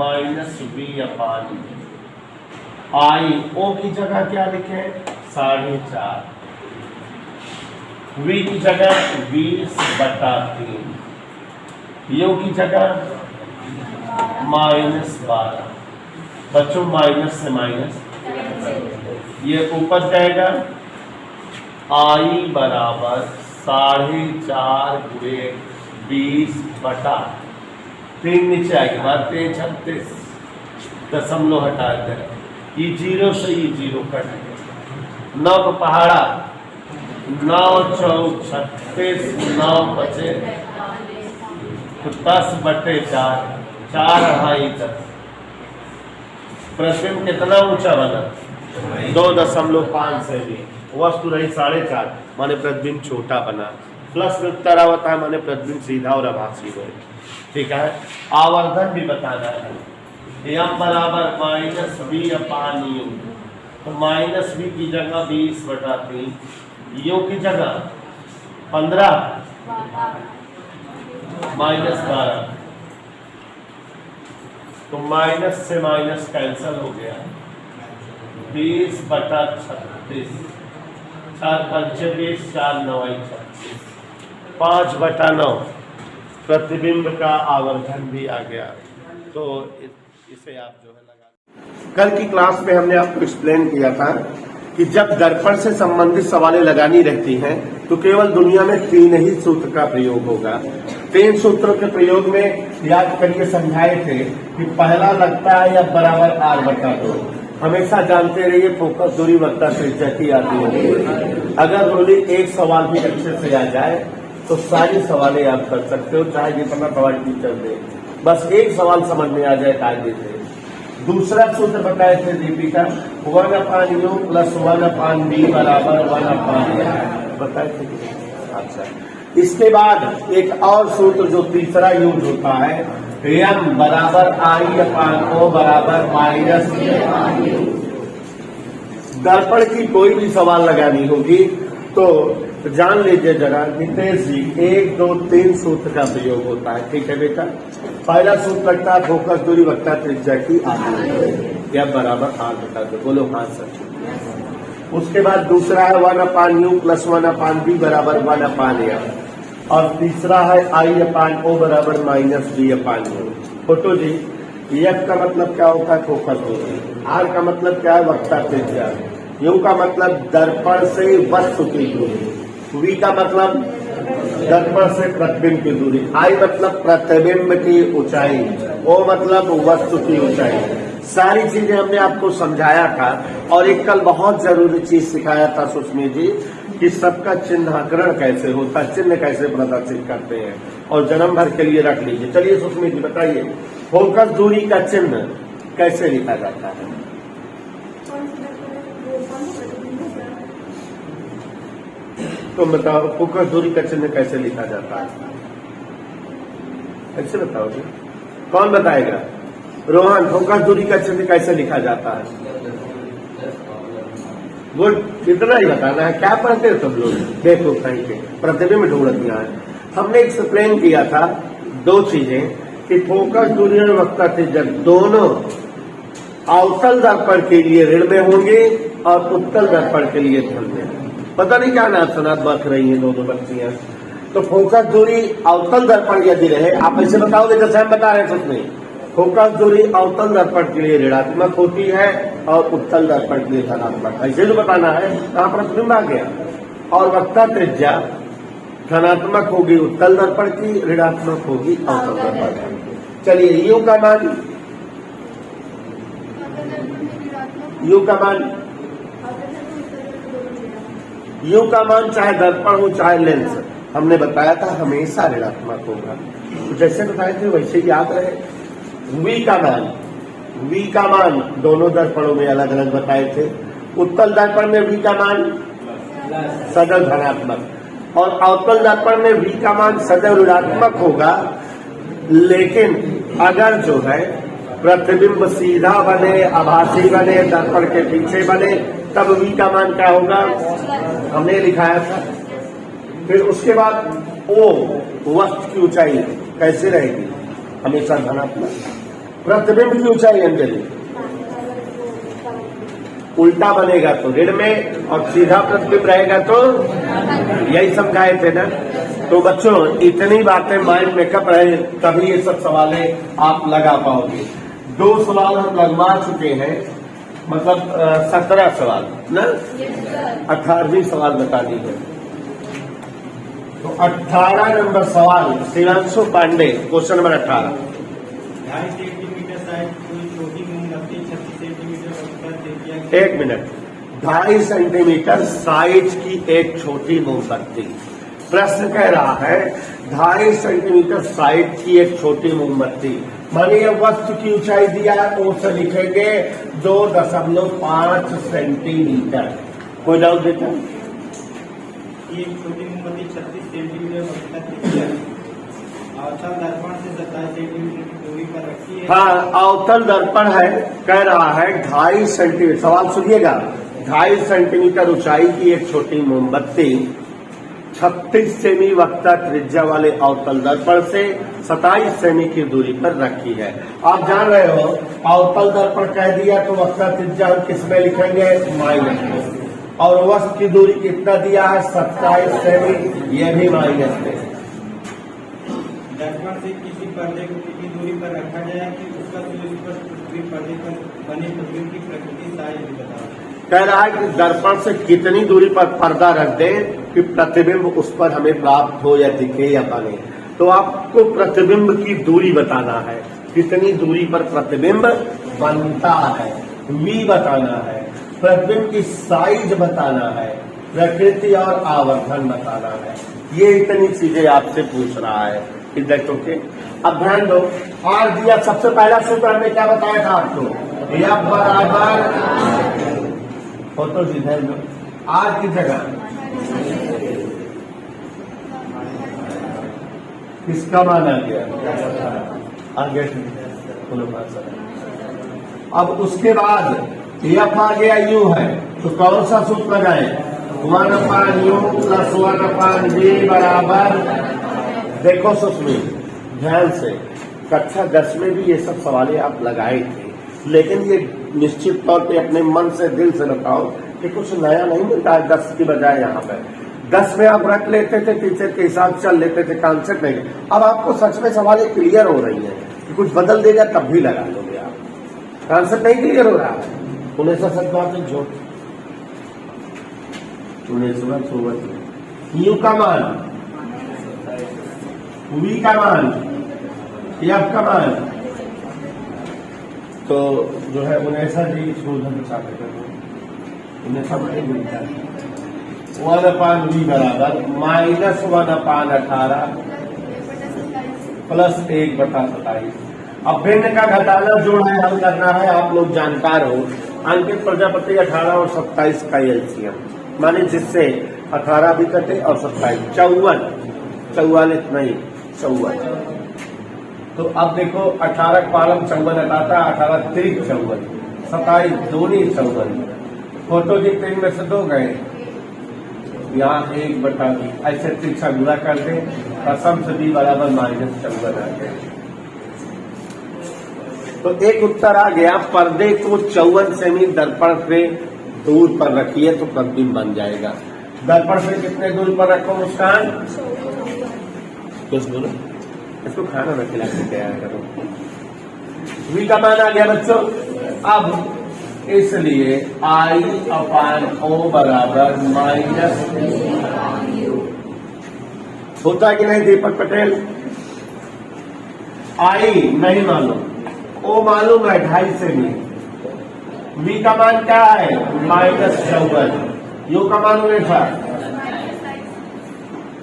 I O की जगह क्या लिखे 4.5, V की जगह 20/3, U की जगह -12। बच्चों माइनस से माइनस ये ऊपर जाएगा, I बराबर 4.5 × 20/3 नीचे आएगी बात 36 दशमलव हटा दें, ये 0 से ये 0 कट गया। 9 को पहाड़ा 9 चौक 36, 9 बचे तो 10/4, 4/2 प्रतिबिंब कितना ऊंचा बना 2.5 सेमी, वस्तु रही 4.5 माने प्रतिबिंब छोटा बना, प्लस में उत्तर होता है माने प्रतिबिंब सीधा और आभासी हो, ठीक है। आवर्धन भी बताना है, M बराबर -V/U, तो -V की जगह 20/3, U की जगह 15 -12, तो माइनस से माइनस कैंसल हो गया, 20/36, 4 पंचे 20, 4 9 36, 5/9 प्रतिबिंब का आवर्धन भी आ गया। तो इसे आप जो है लगा। कल की क्लास में हमने आपको एक्सप्लेन किया था कि जब दर्पण से संबंधित सवालें लगानी रहती हैं तो केवल दुनिया में 3 ही सूत्र का प्रयोग होगा। 3 सूत्रों के प्रयोग में याद करके समझाए थे कि पहला लगता है या बराबर R/2। हमेशा जानते रहिए फोकस दूरी वक्ता त्रिज्या की आती है। अगर रोली एक सवाल भी अच्छे से आ जाए तो सारी सवालें आप कर सकते हो, चाहे जितना सवाल टीचर दे, बस एक सवाल समझ में आ जाए कायदे से। दूसरा सूत्र बताए थे दीपिका 1/U प्लस 1/V बराबर 1/A बताए थे। अच्छा, इसके बाद एक और सूत्र जो तीसरा यूज होता है M बराबर I/O बराबर -V/U। दर्पण की कोई भी सवाल लगानी होगी तो जान लीजिए जरा नितेश जी, 1 2 3 सूत्र का प्रयोग होता है, ठीक है बेटा। पहला सूत्र लगता है फोकस दूरी वक्ता त्रिज्या की आधी या बराबर R/2, बोलो हाँ सर। उसके बाद दूसरा है 1/U प्लस 1/V बराबर 1/A, और तीसरा है I/O बराबर -V/U। फोटो जी यफ का मतलब क्या होता है? फोकस दूरी। आर का मतलब क्या है? वक्ता त्रिज्या। यू का मतलब दर्पण से वस्तु की दूरी। वी का मतलब दर्पण से प्रतिबिंब की दूरी। आई मतलब प्रतिबिंब की ऊंचाई। ओ मतलब वस्तु की ऊंचाई। सारी चीजें हमने आपको समझाया था। और एक कल बहुत जरूरी चीज सिखाया था सुष्मी जी कि सबका चिन्हाकरण कैसे होता है, चिन्ह कैसे प्रदर्शित करते हैं, और जन्म भर के लिए रख लीजिए। चलिए सुष्मी जी बताइए, फोकस दूरी का चिन्ह कैसे लिखा जाता है? तुम बताओ, फोकस दूरी का चिन्ह कैसे लिखा जाता है? कैसे बताओगे? कौन बताएगा? रोहन, फोकस दूरी का चिन्ह कैसे लिखा जाता है? गुड, इतना ही बताना है। क्या पढ़ते हो तुम लोग? देखो कहीं पे प्रतिबिंब ढूंढ दिया है। हमने एक्सप्लेन किया था दो चीजें कि फोकस दूरी और वक्ता त्रिज्या दोनों अवतल दर्पण के लिए ऋण में होंगे और उत्तल दर्पण के लिए धन में। पता नहीं क्या नाथ सनात बक रही है दोनों बच्चियां। तो फोकस दूरी अवतल दर्पण यदि रहे, आप ऐसे बताओगे जैसे हम बता रहे हैं उसमें, फोकस दूरी अवतल दर्पण के लिए ऋणात्मक होती है और उत्तल दर्पण के लिए धनात्मक। ऐसे जो बताना है, कहां प्रतिबिंब आ गया। और वक्ता त्रिज्या धनात्मक होगी उत्तल दर्पण की, ऋणात्मक होगी अवतल दर्पण की। चलिए यू का मान, यू का मान, यू का मान चाहे दर्पण हो चाहे लेंस, हमने बताया था हमेशा ऋणात्मक होगा। जैसे बताए थे वैसे याद रहे। वी का मान, वी का मान दोनों दर्पणों में अलग अलग बताए थे। उत्तल दर्पण में वी का मान सदैव धनात्मक और अवतल दर्पण में वी का मान सदैव ऋणात्मक होगा। लेकिन अगर जो है प्रतिबिंब सीधा बने, आभासी बने, दर्पण के पीछे बने, तब वी का मान क्या होगा? हमने लिखाया था। फिर उसके बाद ओ वस्तु की ऊंचाई कैसे रहेगी? हमेशा धनात्मक। प्रतिबिंब की ऊंचाई अंजलि उल्टा बनेगा तो ऋण में, और सीधा प्रतिबिंब रहेगा तो, यही समझाए थे ना। तो बच्चों इतनी बातें माइंड में कब रहे, तभी ये सब सवालें आप लगा पाओगे। 2 सवाल हम लगवा चुके हैं, मतलब 17 सवाल ना, 18वीं सवाल बतानी है। तो 18 नंबर सवाल Shivanshu Pandey, question number 18। 2.5 centimetre size कोई छोटी मोमबत्ती 36 सेंटीमीटर उत्तर त्रिज्या। 1 मिनट। 2.5 सेंटीमीटर साइज की एक छोटी मोमबत्ती। प्रश्न कह रहा है 2.5 सेंटीमीटर साइज की एक छोटी मोमबत्ती, मानिए वस्तु की ऊंचाई दिया है तो उसे लिखेंगे 2.5 सेंटीमीटर। कोई डाउट देता? एक छोटी मोमबत्ती 36 सेंटीमीटर उत्तर त्रिज्या अवतल दर्पण से 27 सेंटीमीटर की दूरी पर रखी है। हाँ, अवतल दर्पण है, कह रहा है 2.5 सेंटीमीटर। सवाल सुनिएगा, 2.5 सेंटीमीटर ऊंचाई की एक छोटी मोमबत्ती 36 सेमी वक्ता त्रिज्या वाले अवतल दर्पण से 27 सेमी की दूरी पर रखी है। आप जान रहे हो अवतल दर्पण कह दिया तो वक्ता त्रिज्या किसमें लिखेंगे? माइनस में। और वस्तु की दूरी कितना दिया है? 27 सेमी, ये भी माइनस में। दर्पण से किसी पर्दे को कितनी दूरी पर रखा जाए कि उसका सूर्य पर्दे पर बने प्रतिबिंब की प्रकृति साइज भी बताओ। कह रहा है कि दर्पण से कितनी दूरी पर पर्दा रख दें कि प्रतिबिंब उस पर हमें प्राप्त हो या दिखे या बने। तो आपको प्रतिबिंब की दूरी बताना है, कितनी दूरी पर प्रतिबिंब बनता है, वी बताना है, प्रतिबिंब की साइज बताना है, प्रकृति और आवर्धन बताना है। ये इतनी चीजें आपसे पूछ रहा है। देखो के अब ध्यान दो, आर दिया। सबसे पहला सूत्र हमने क्या बताया था आपको? यह बराबर फोटो ध्यान दो, आर की जगह किसका मान आ गया? आगे अब उसके बाद एफ आ गया, यू है, तो कौन सा सूत्र लगाए? 1/u + 1/v बराबर। देखो सुष्मी ध्यान से, कक्षा 10 में भी ये सब सवालें आप लगाए थे, लेकिन ये निश्चित तौर पे अपने मन से दिल से बताओ कि कुछ नया नहीं मिलता है 10 की बजाय। यहाँ पे 10 में आप रख लेते थे, टीचर के हिसाब चल लेते थे, कॉन्सेप्ट नहीं। अब आपको सच में सवालें क्लियर हो रही हैं कुछ बदल देगा तब भी लगा लोगे आप। आंसर नहीं क्लियर हो रहा है। 19 झोट 19 यू का मान, वी का मान, एफ का मान, तो जो है 19 जी शोधन चाहते हैं 1/v बराबर -1/18 प्लस 1/27। अब भिन्न का घटाना जोड़ है हल करना है। आप लोग जानकार हो अंकित प्रजापति 18 और 27 का एलसीएम माने जिससे 18 भी कटे और 27 44 नहीं 54। तो अब देखो 18 पालम 54 हटाता 18 3 54 27 दूनी 54। फोटो जी 3 में से 2 गए, यहाँ 1/20 ऐसे 3 गुणा कर दे कसम से भी बराबर -54 आ गया। तो एक उत्तर आ गया। पर्दे को 54 सेमी दर्पण से दूर पर रखिए तो प्रतिबिंब बन जाएगा। दर्पण से कितने दूर पर रखो मुस्कान? कुछ बोलो, इसको खाना न खिला के तैयार करो। वी का मान आ गया बच्चों। अब इसलिए I/O बराबर -, होता कि नहीं दीपक पटेल? I नहीं मालूम, O मालूम है 2.5 सेमी। V का मान क्या है? -54। U का मान था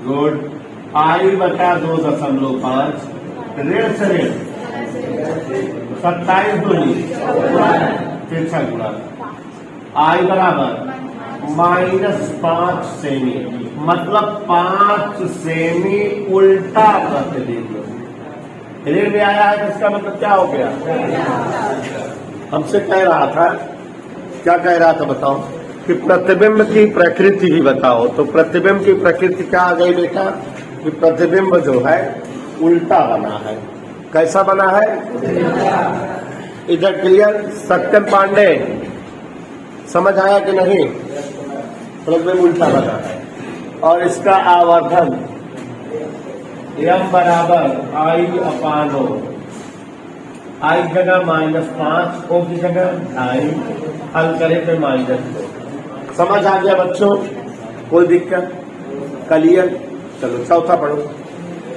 गुड। I/2.5 ऋण से ऋण 27 दूनी 3 गुणा I बराबर -5 सेमी, मतलब 5 सेमी उल्टा प्रतिबिंब। ऋण में आया है, इसका मतलब क्या हो गया? हमसे कह रहा था, क्या कह रहा था बताओ? कि प्रतिबिंब की प्रकृति भी बताओ। तो प्रतिबिंब की प्रकृति क्या आ गई बेटा? कि प्रतिबिंब जो है उल्टा बना है। कैसा बना है? इधर क्लियर? सत्यम पांडे समझ आया कि नहीं? प्रतिबिंब उल्टा बना है और इसका आवर्धन m बराबर I/O। I की जगह -5, O की जगह 2.5, हल करे तो -2। समझ आ गया बच्चों? कोई दिक्कत? क्लियर? चलो चौथा पढ़ो।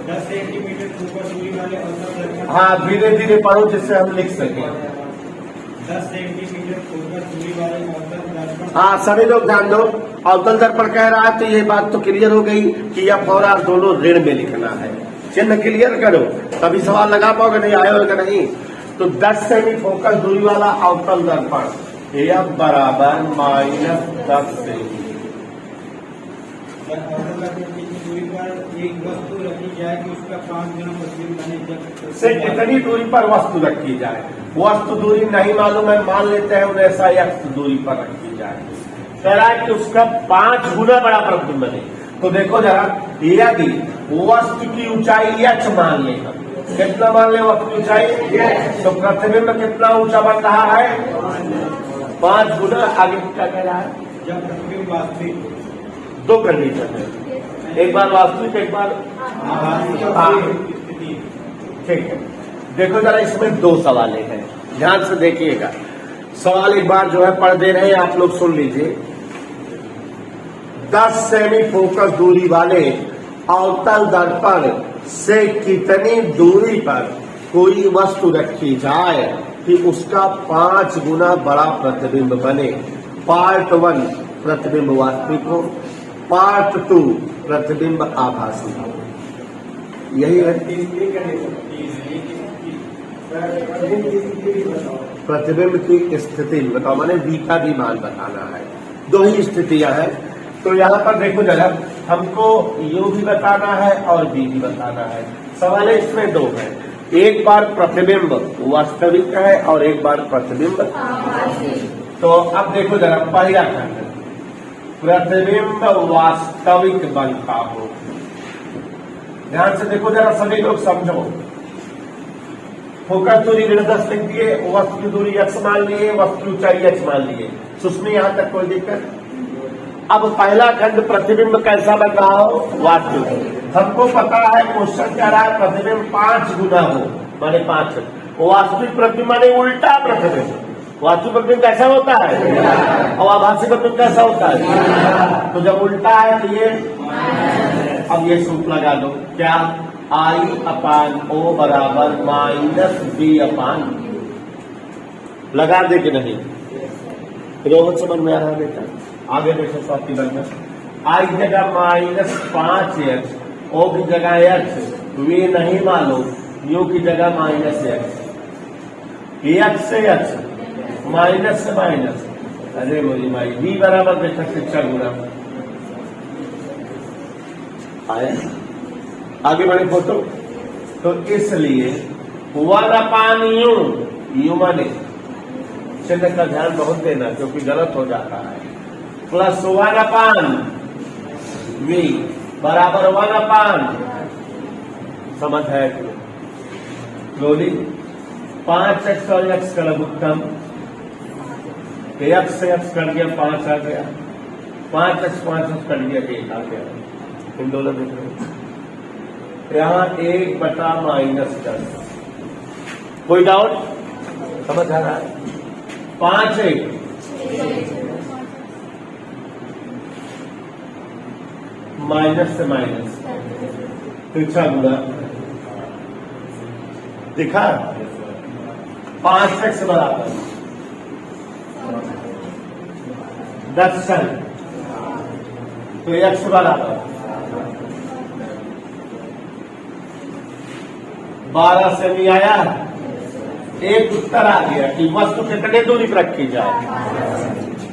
10 सेंटीमीटर ऊपर दूरी वाले अवतल दर्पण। हाँ धीरे धीरे पढ़ो जिससे हम लिख सकें। 10 सेंटीमीटर ऊपर दूरी वाले अवतल दर्पण। हाँ सभी लोग ध्यान दो। अवतल दर्पण कह रहा है तो ये बात तो क्लियर हो गई कि F और R दोनों ऋण में लिखना है। चिन्ह क्लियर करो तभी सवाल लगा पाओगे, नहीं आए होगा नहीं। तो 10 सेमी फोकस दूरी वाला अवतल दर्पण F बराबर -10 सेमी। अवतल दर्पण की दूरी पर एक वस्तु रखी जाए कि उसका 5 गुना प्रतिबिंब बने। जब से कितनी दूरी पर वस्तु रखी जाए? वस्तु दूरी नहीं मालूम है, मान लेते हैं उन्हें x दूरी पर रखी जाए। कह रहा है कि उसका 5 गुना बड़ा प्रतिबिंब बने। तो देखो जरा, यदि वस्तु की ऊंचाई h मान ले, कितना मान ले वस्तु की ऊंचाई? तो प्रतिबिंब कितना ऊंचा बन रहा है? 5 गुना। आगे क्या कह रहा है? जब प्रतिबिंब वास्तविक 2 कंडीशन है, एक बार वास्तविक एक बार स्थिति। ठीक है। देखो जरा इसमें 2 सवालें हैं, ध्यान से देखिएगा। सवाल एक बार जो है पढ़ दे रहे हैं, आप लोग सुन लीजिए। 10 सेमी फोकस दूरी वाले अवतल दर्पण से कितनी दूरी पर कोई वस्तु रखी जाए कि उसका 5 गुना बड़ा प्रतिबिंब बने? पार्ट 1 प्रतिबिंब वास्तविक हो, पार्ट 2 प्रतिबिंब आभासी हो। यही है प्रतिबिंब की स्थिति बताओ, माने V का भी मान बताना है। 2 ही स्थितियां हैं। तो यहाँ पर देखो जरा, हमको U भी बताना है और V भी बताना है। सवाल इसमें 2 है, एक बार प्रतिबिंब वास्तविक है और एक बार प्रतिबिंब। तो अब देखो जरा पहला खंड, प्रतिबिंब वास्तविक बनता हो। ध्यान से देखो जरा सभी लोग समझो। फोकस दूरी -10 लिख दिए, वस्तु की दूरी x मान लिए, वस्तु की ऊंचाई h मान लिए। सुस्मी यहाँ तक कोई दिक्कत? अब पहला खंड प्रतिबिंब कैसा बन रहा हो? वास्तविक। हमको पता है क्वेश्चन कह रहा है प्रतिबिंब 5 गुना हो, माने 5 वास्तविक प्रतिबिंब माने उल्टा प्रतिबिंब। वास्तविक प्रतिबिंब कैसा होता है और आभासी प्रतिबिंब कैसा होता है? तो जब उल्टा है तो ये, अब ये सूत्र लगा दो, क्या I/O बराबर -B/, लगा दे कि नहीं? रोहन समझ में आ रहा बेटा? आगे देखो स्वाति बनकर, I की जगह -5x, O की जगह x, V नहीं मालूम, U की जगह -x, x से x, माइनस से माइनस, अरे बोली भाई V बराबर बेटा शिक्षा गुणा आया। आगे बढ़े फोटो, तो इसलिए 1/U, U माने चिन्ह का ध्यान बहुत देना क्योंकि गलत हो जाता है, प्लस 1/V बराबर 1/, समझ है? बोली 5x और x का लघुत्तम, x से x कट गया 5 आ गया, 5x कट गया 1 आ गया। इन दोनों देख रहे हैं यहाँ 1/-10, कोई डाउट? समझ आ रहा है? 5 माइनस से माइनस तिरछा गुणा दिखा, 5x बराबर 10, तो x बराबर 12 से भी आया। एक उत्तर आ गया कि वस्तु कितने दूरी पर रखी जाए,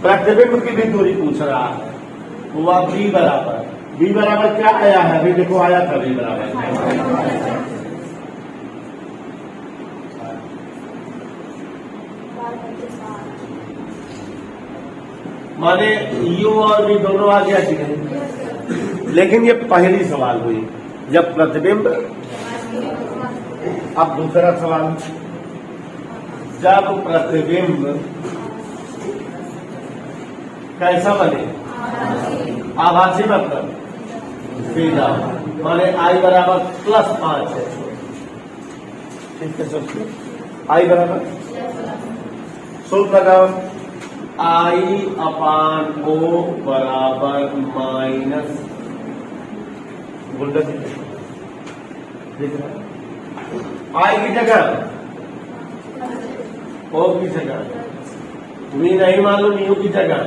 प्रतिबिंब की भी दूरी पूछ रहा है। हुआ B बराबर क्या आया है? अभी देखो आया था B बराबर, माने U और V दोनों आ गया कि नहीं? लेकिन ये पहली सवाल हुई जब प्रतिबिंब। अब दूसरा सवाल, जब प्रतिबिंब कैसा बने? आभासी मतलब सीधा, माने I बराबर +5 है। ठीक है सोचिए, I बराबर सूत्र लगाओ, I/O बराबर माइनस, उल्टा दिख रहा है? I की जगह O की जगह, V नहीं मालूम, U की जगह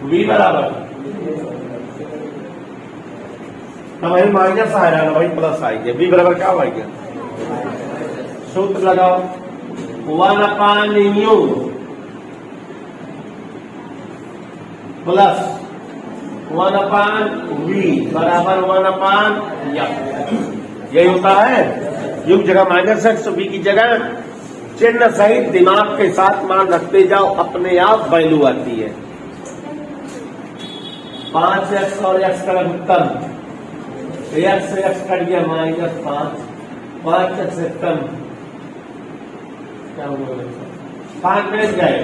V बराबर, अब भाई माइनस आ रहा है ना भाई, प्लस आएगा। V बराबर क्या आएगा? सूत्र लगाओ, 1/U प्लस 1/V बराबर 1/F। यही होता है। U की जगह -x, V की जगह चिन्ह सहित दिमाग के साथ मान रखते जाओ, अपने आप वैल्यू आती है। 5x और x का लघुत्तम, x से x कट गया -5, 5x से कम क्या हुआ? 5 में गए,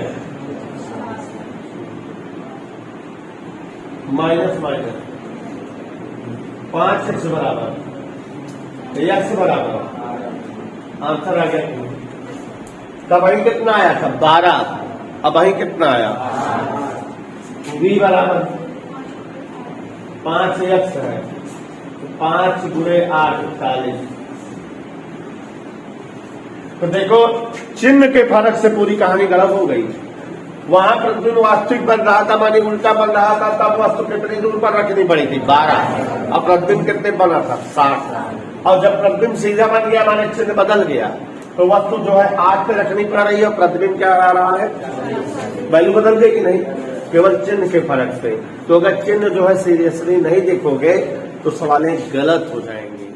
माइनस 5x बराबर x बराबर, आंसर आ गया। तब वही कितना आया था? 12। अब वही कितना आया? V बराबर 5x है, 5 × 8 40। तो देखो चिन्ह के फर्क से पूरी कहानी गलत हो गई। वहां प्रतिबिंब वास्तविक बन रहा था, मानी उल्टा बन रहा था, तब वस्तु कितनी दूर पर रखनी पड़ी थी? 12। अब प्रतिबिंब कितने बना था? 60। और जब प्रतिबिंब सीधा बन गया माने चिन्ह बदल गया, तो वस्तु जो है 8 पे रखनी पड़ रही है, प्रतिबिंब क्या आ रहा है? वैल्यू बदल गई कि नहीं? केवल चिन्ह के फर्क से। तो अगर चिन्ह जो है सीरियसली नहीं देखोगे तो सवालें गलत हो जाएंगी।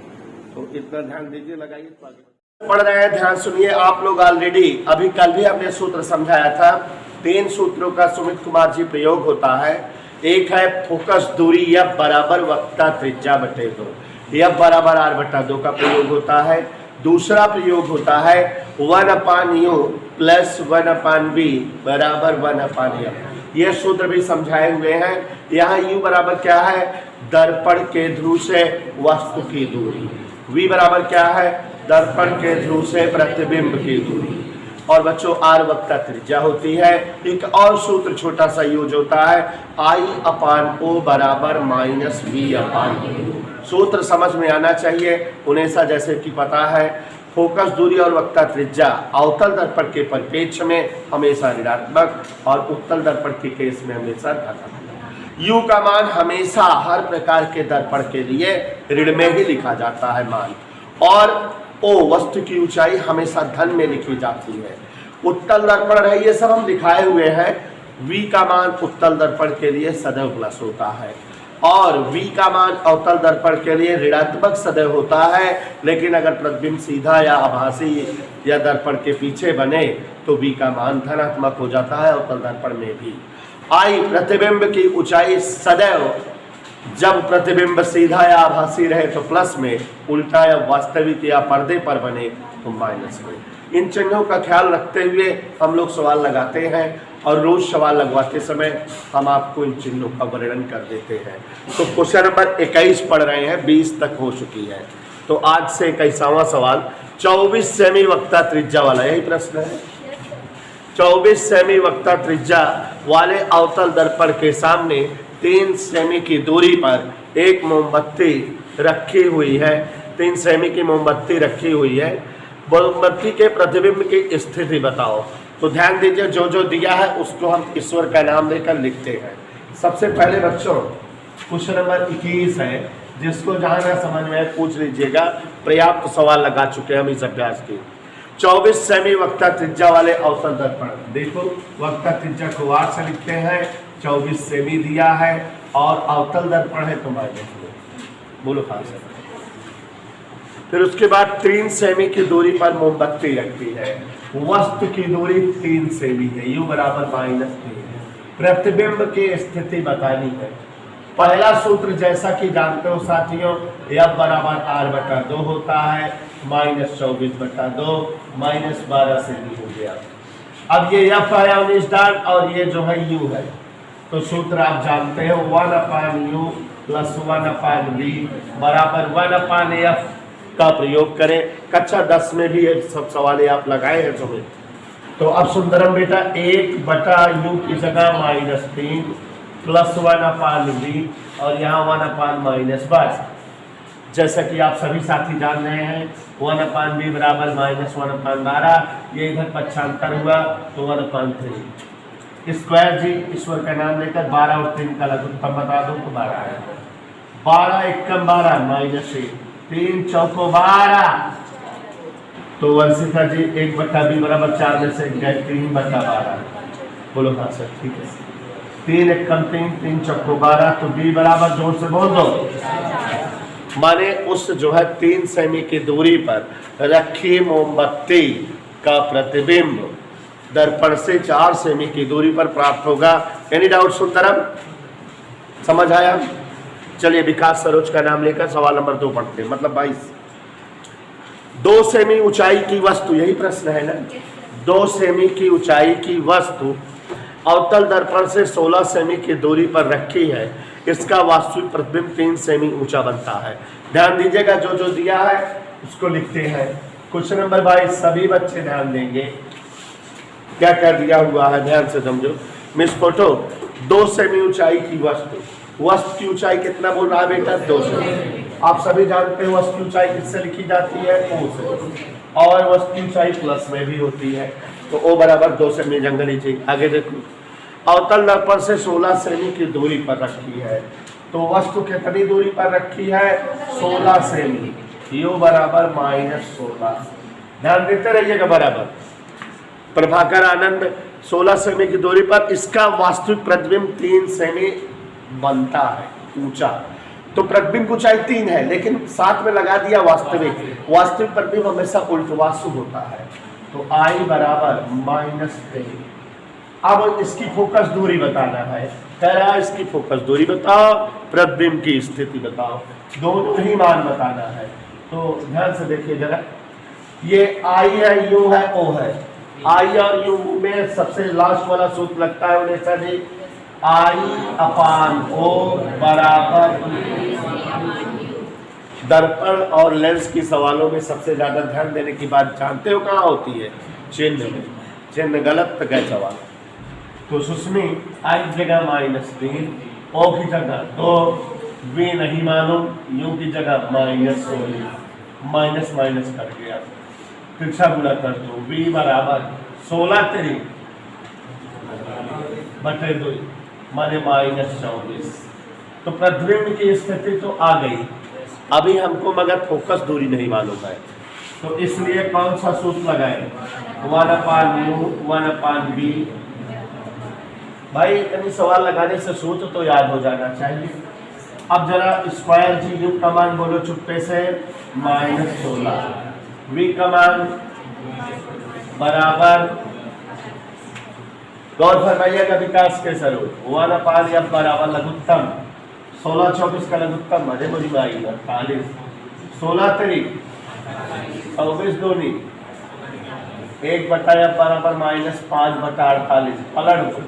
तो इतना ध्यान दीजिए, लगाइए। पढ़ रहे हैं, ध्यान सुनिए। आप लोग ऑलरेडी अभी कल भी हमने सूत्र समझाया था। 3 सूत्रों का सुमित कुमार जी प्रयोग होता है। एक है फोकस दूरी F बराबर वक्रता त्रिज्या बटे 2, F बराबर R/2 का प्रयोग होता है। दूसरा प्रयोग होता है 1/U प्लस 1/V बराबर 1/F। ये सूत्र भी समझाए हुए हैं। यहाँ U बराबर क्या है? दर्पण के ध्रुव से वस्तु की दूरी। V बराबर क्या है, दर्पण के ध्रुव से प्रतिबिंब की दूरी। और बच्चों R वक्रता त्रिज्या होती है। एक और सूत्र छोटा सा यूज होता है, I/O बराबर -V/O। सूत्र समझ में आना चाहिए। उन्हें जैसे कि पता है, फोकस दूरी और वक्रता त्रिज्या अवतल दर्पण के परिप्रेक्ष्य में हमेशा ऋणात्मक और उत्तल दर्पण के केस में हमेशा धनात्मक। U का मान हमेशा हर प्रकार के दर्पण के लिए ऋण में ही लिखा जाता है मान, और O वस्तु की ऊंचाई हमेशा धन में लिखी जाती है। उत्तल दर्पण है, ये सब हम दिखाए हुए हैं। V का मान उत्तल दर्पण के लिए सदैव प्लस होता है, और V का मान अवतल दर्पण के लिए ऋणात्मक सदैव होता है। लेकिन अगर प्रतिबिंब सीधा या आभासी या दर्पण के पीछे बने तो V का मान धनात्मक हो जाता है अवतल दर्पण में भी। I प्रतिबिंब की ऊंचाई सदैव, जब प्रतिबिंब सीधा या आभासी रहे तो प्लस में, उल्टा या वास्तविक या पर्दे पर बने तो माइनस में। इन चिन्हों का ख्याल रखते हुए हम लोग सवाल लगाते हैं, और रोज सवाल लगवाते समय हम आपको इन चिन्हों का वर्णन कर देते हैं। तो क्वेश्चन नंबर 21 पढ़ रहे हैं, 20 तक हो चुकी है। तो आज से 21वां सवाल 24 सेमी वक्रता त्रिज्या वाला, यही प्रश्न है। 24 सेमी वक्रता त्रिज्या वाले अवतल दर्पण के सामने 3 सेमी की दूरी पर एक मोमबत्ती रखी हुई है। 3 सेमी की मोमबत्ती रखी हुई है। मोमबत्ती के प्रतिबिंब की स्थिति बताओ। तो ध्यान दीजिए, जो जो दिया है उसको हम ईश्वर का नाम लेकर लिखते हैं। सबसे पहले बच्चों क्वेश्चन नंबर 21 है, जिसको जहां ना समझ में पूछ लीजिएगा। पर्याप्त सवाल लगा चुके हैं हम इस अभ्यास के। 24 सेमी वक्रता त्रिज्या वाले अवतल दर्पण, देखो वक्रता त्रिज्या को वार से लिखते हैं। 24 सेमी दिया है और अवतल दर्पण है तो माइनस में, बोलो कहां से। फिर उसके बाद 3 सेमी की दूरी पर मोमबत्ती रखती है। वस्तु की दूरी 3 सेमी है, U बराबर -3 है। प्रतिबिंब की स्थिति बतानी है। पहला सूत्र जैसा कि जानते हो साथियों, F बराबर R/2 होता है, -24/2 -12 सेमी हो गया। अब ये F है 19 डाल, और ये जो है U है, तो सूत्र आप जानते हो 1/U + 1/V बराबर 1/F का प्रयोग करें। कक्षा 10 में भी ये सब सवाल आप लगाए हैं तुम्हें। तो अब सुंदरम बेटा 1/U की जगह -3 + 1/V और यहाँ 1/-12, जैसा कि आप सभी साथी जान रहे हैं। 1/V बराबर -1/12, ये इधर पक्षांतर हुआ तो 1/3 स्क्वायर जी, ईश्वर का नाम लेकर 12 और 3 का लघुत्तम बता दो तो 12 है। 12 एकम 12 -1, 3 चौको 12, तो वंशिका जी 1/B बराबर 4 में से 3/12, बोलो हाँ सर ठीक है। 3 एकम 3, 3 चौको 12, तो B बराबर जोर से बोल दो। माने उस जो है 3 सेमी की दूरी पर रखी मोमबत्ती का प्रतिबिंब दर्पण से 4 सेमी की दूरी पर प्राप्त होगा। एनी डाउट सुंदरम, समझ आया? चलिए विकास सरोज का नाम लेकर सवाल नंबर 2 पढ़ते हैं, मतलब 22। 2 सेमी ऊंचाई की वस्तु, यही प्रश्न है ना। 2 सेमी की ऊंचाई की वस्तु अवतल दर्पण से 16 सेमी की दूरी पर रखी है। इसका वास्तविक प्रतिबिंब 3 सेमी ऊंचा बनता है। ध्यान दीजिएगा, जो जो दिया है उसको लिखते हैं। क्वेश्चन नंबर 22 सभी बच्चे ध्यान देंगे, क्या क्या दिया हुआ है ध्यान से समझो। मिस फोटो 2 सेमी ऊंचाई की वस्तु, वस्तु की ऊंचाई कितना बोल रहा है बेटा? 2 सेमी। आप सभी जानते हैं वस्तु की ऊंचाई किससे लिखी जाती है? O से, और वस्तु की ऊंचाई प्लस में भी होती है, तो O बराबर 2 सेमी जंगली जी। आगे देखो, अवतल दर्पण से 16 सेमी की दूरी पर रखी है, तो वस्तु कितनी दूरी पर रखी है? 16 सेमी। U बराबर -16, ध्यान देते रहिएगा बराबर। प्रभाकर आनंद 16 सेमी की दूरी पर, इसका वास्तविक प्रतिबिंब 3 सेमी बनता है ऊंचा। तो प्रतिबिंब ऊंचाई 3 है, लेकिन साथ में लगा दिया वास्तविक। वास्तविक प्रतिबिंब हमेशा उल्टवासु होता है, तो I बराबर -3। अब इसकी फोकस दूरी बताना है। कह रहा है इसकी फोकस दूरी बताओ, प्रतिबिंब की स्थिति बताओ, दोनों ही मान बताना है। तो ध्यान से देखिए जरा, ये I है, U है, O है। I और U में सबसे लास्ट वाला सूत्र लगता है उन्हें जी, I/O बराबर दर्पण और लेंस की सवालों में सबसे ज़्यादा ध्यान देने की बात जानते हो कहाँ होती है? चिन्ह में। चिन्ह गलत तो गए सवाल। तो सुस्मी आई जगह -3, ओ की जगह 2, वी नहीं मालूम, यू की जगह -16, माइनस माइनस कर गया, तिरछा गुणा कर दो, वी बराबर 16 3 बटे 2 माने -24। तो प्रतिबिंब की स्थिति तो आ गई, अभी हमको मगर फोकस दूरी नहीं मालूम है, तो इसलिए कौन सा सूत्र लगाए? 1/u 1/v। भाई इतनी सवाल लगाने से सूत्र तो याद हो जाना चाहिए। अब जरा स्क्वायर जी यू का मान बोलो चुप्पे से, -16, v का मान बराबर, गौर फरमाइएगा विकास के स्वरूप 1/f बराबर लघुत्तम 16 24 का लघुत्तम अरे मुझे 48, 16 3 24 दूनी 1/f बराबर -5/48, पलट दो,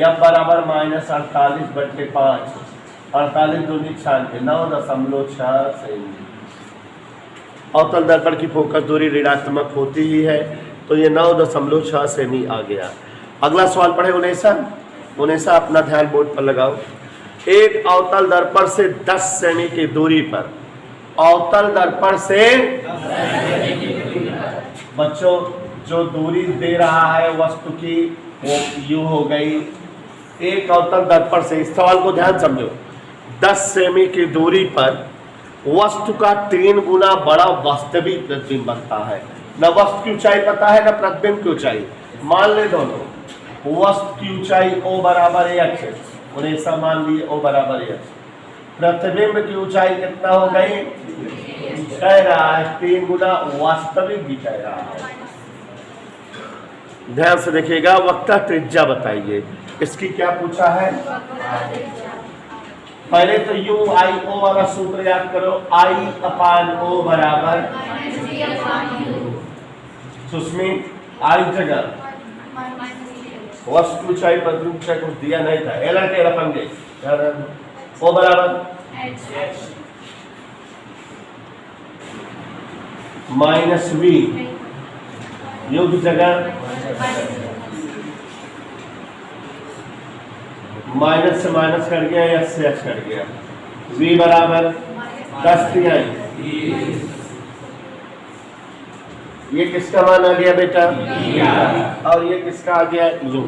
f बराबर -48/5, 48 दूनी 96, 9.6 सेमी। अवतल दर्पण की फोकस दूरी ऋणात्मक होती ही है, तो ये 9.6 सेमी आ गया। अगला सवाल पढ़े उनेसा अपना ध्यान बोर्ड पर लगाओ। एक अवतल दर्पण से 10 सेमी की दूरी पर, अवतल दर्पण से बच्चों जो दूरी दे रहा है वस्तु की वो यू हो गई। एक अवतल दर्पण से, इस सवाल को ध्यान समझो, 10 सेमी की दूरी पर वस्तु का 3 गुना बड़ा वास्तविक प्रतिबिंब बनता है। न वस्तु की ऊंचाई पता है न प्रतिबिंब की ऊंचाई, मान ले दोनों। वस्तु की ऊंचाई O बराबर x, उन्हें मान लिए O बराबर x। प्रतिबिंब की ऊंचाई कितना हो गई? कह रहा है 3 गुना, वास्तविक भी कह रहा है। ध्यान से देखिएगा, वक्ता त्रिज्या बताइए। इसकी क्या पूछा है? पहले तो यू आई ओ वाला सूत्र याद करो, I/O बराबर सुस्मी आई जगह वस्तु ऊंचाई प्रतिबिंब ऊंचाई कुछ दिया नहीं था, एला टेरा पंगे, O बराबर -v, यू की जगह माइनस से माइनस कर गया, एच से एच कर गया, v बराबर 10 3। ये किसका मान आ गया बेटा? और ये किसका आ गया? यू।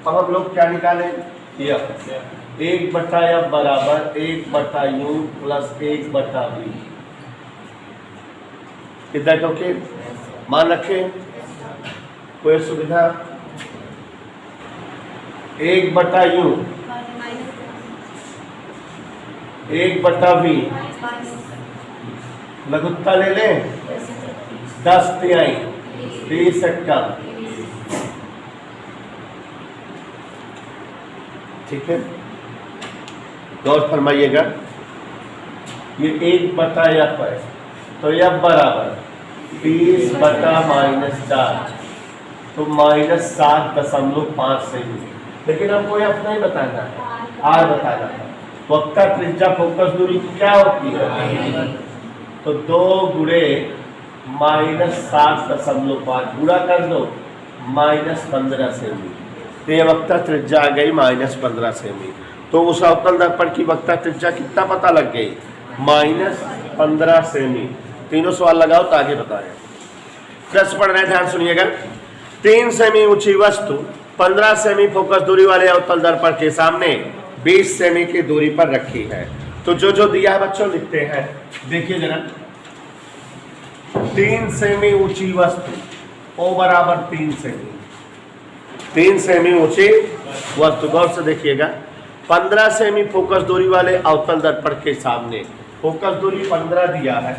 अब हम लोग क्या निकालें? 1/f बराबर 1/u प्लस 1/v। इधर ओके, मान रखे, कोई सुविधा? 1/u 1/v, लघुत्ता ले लें, 10 3 30 कम, ठीक है। गौर फरमाइएगा, ये 1/f है, तो f बराबर 30/-4, तो -7.5 सेमी। लेकिन हमको f नहीं बताना है, r बताना है। वक्ता त्रिज्या फोकस दूरी क्या होती है? तो 2 गुणे -7.5 गुणा कर दो, -15 सेमी। तो ये वक्ता त्रिज्या आ गई -15 सेमी। तो उस अवतल दर्पण की वक्ता त्रिज्या कितना पता लग गई? -15 सेमी। तीनों सवाल लगाओ तो आगे बताएं। प्रश्न पढ़ रहे, ध्यान सुनिएगा। 3 सेमी ऊंची वस्तु 15 सेमी फोकस दूरी वाले अवतल दर्पण के सामने 20 सेमी की दूरी पर रखी है। तो जो जो दिया है बच्चों लिखते हैं, देखिए जरा। 3 सेमी ऊंची वस्तु, O बराबर 3 सेमी, 3 सेमी ऊंची वस्तु, गौर से देखिएगा। 15 सेमी फोकस दूरी वाले अवतल दर्पण के सामने, फोकस दूरी 15 दिया है,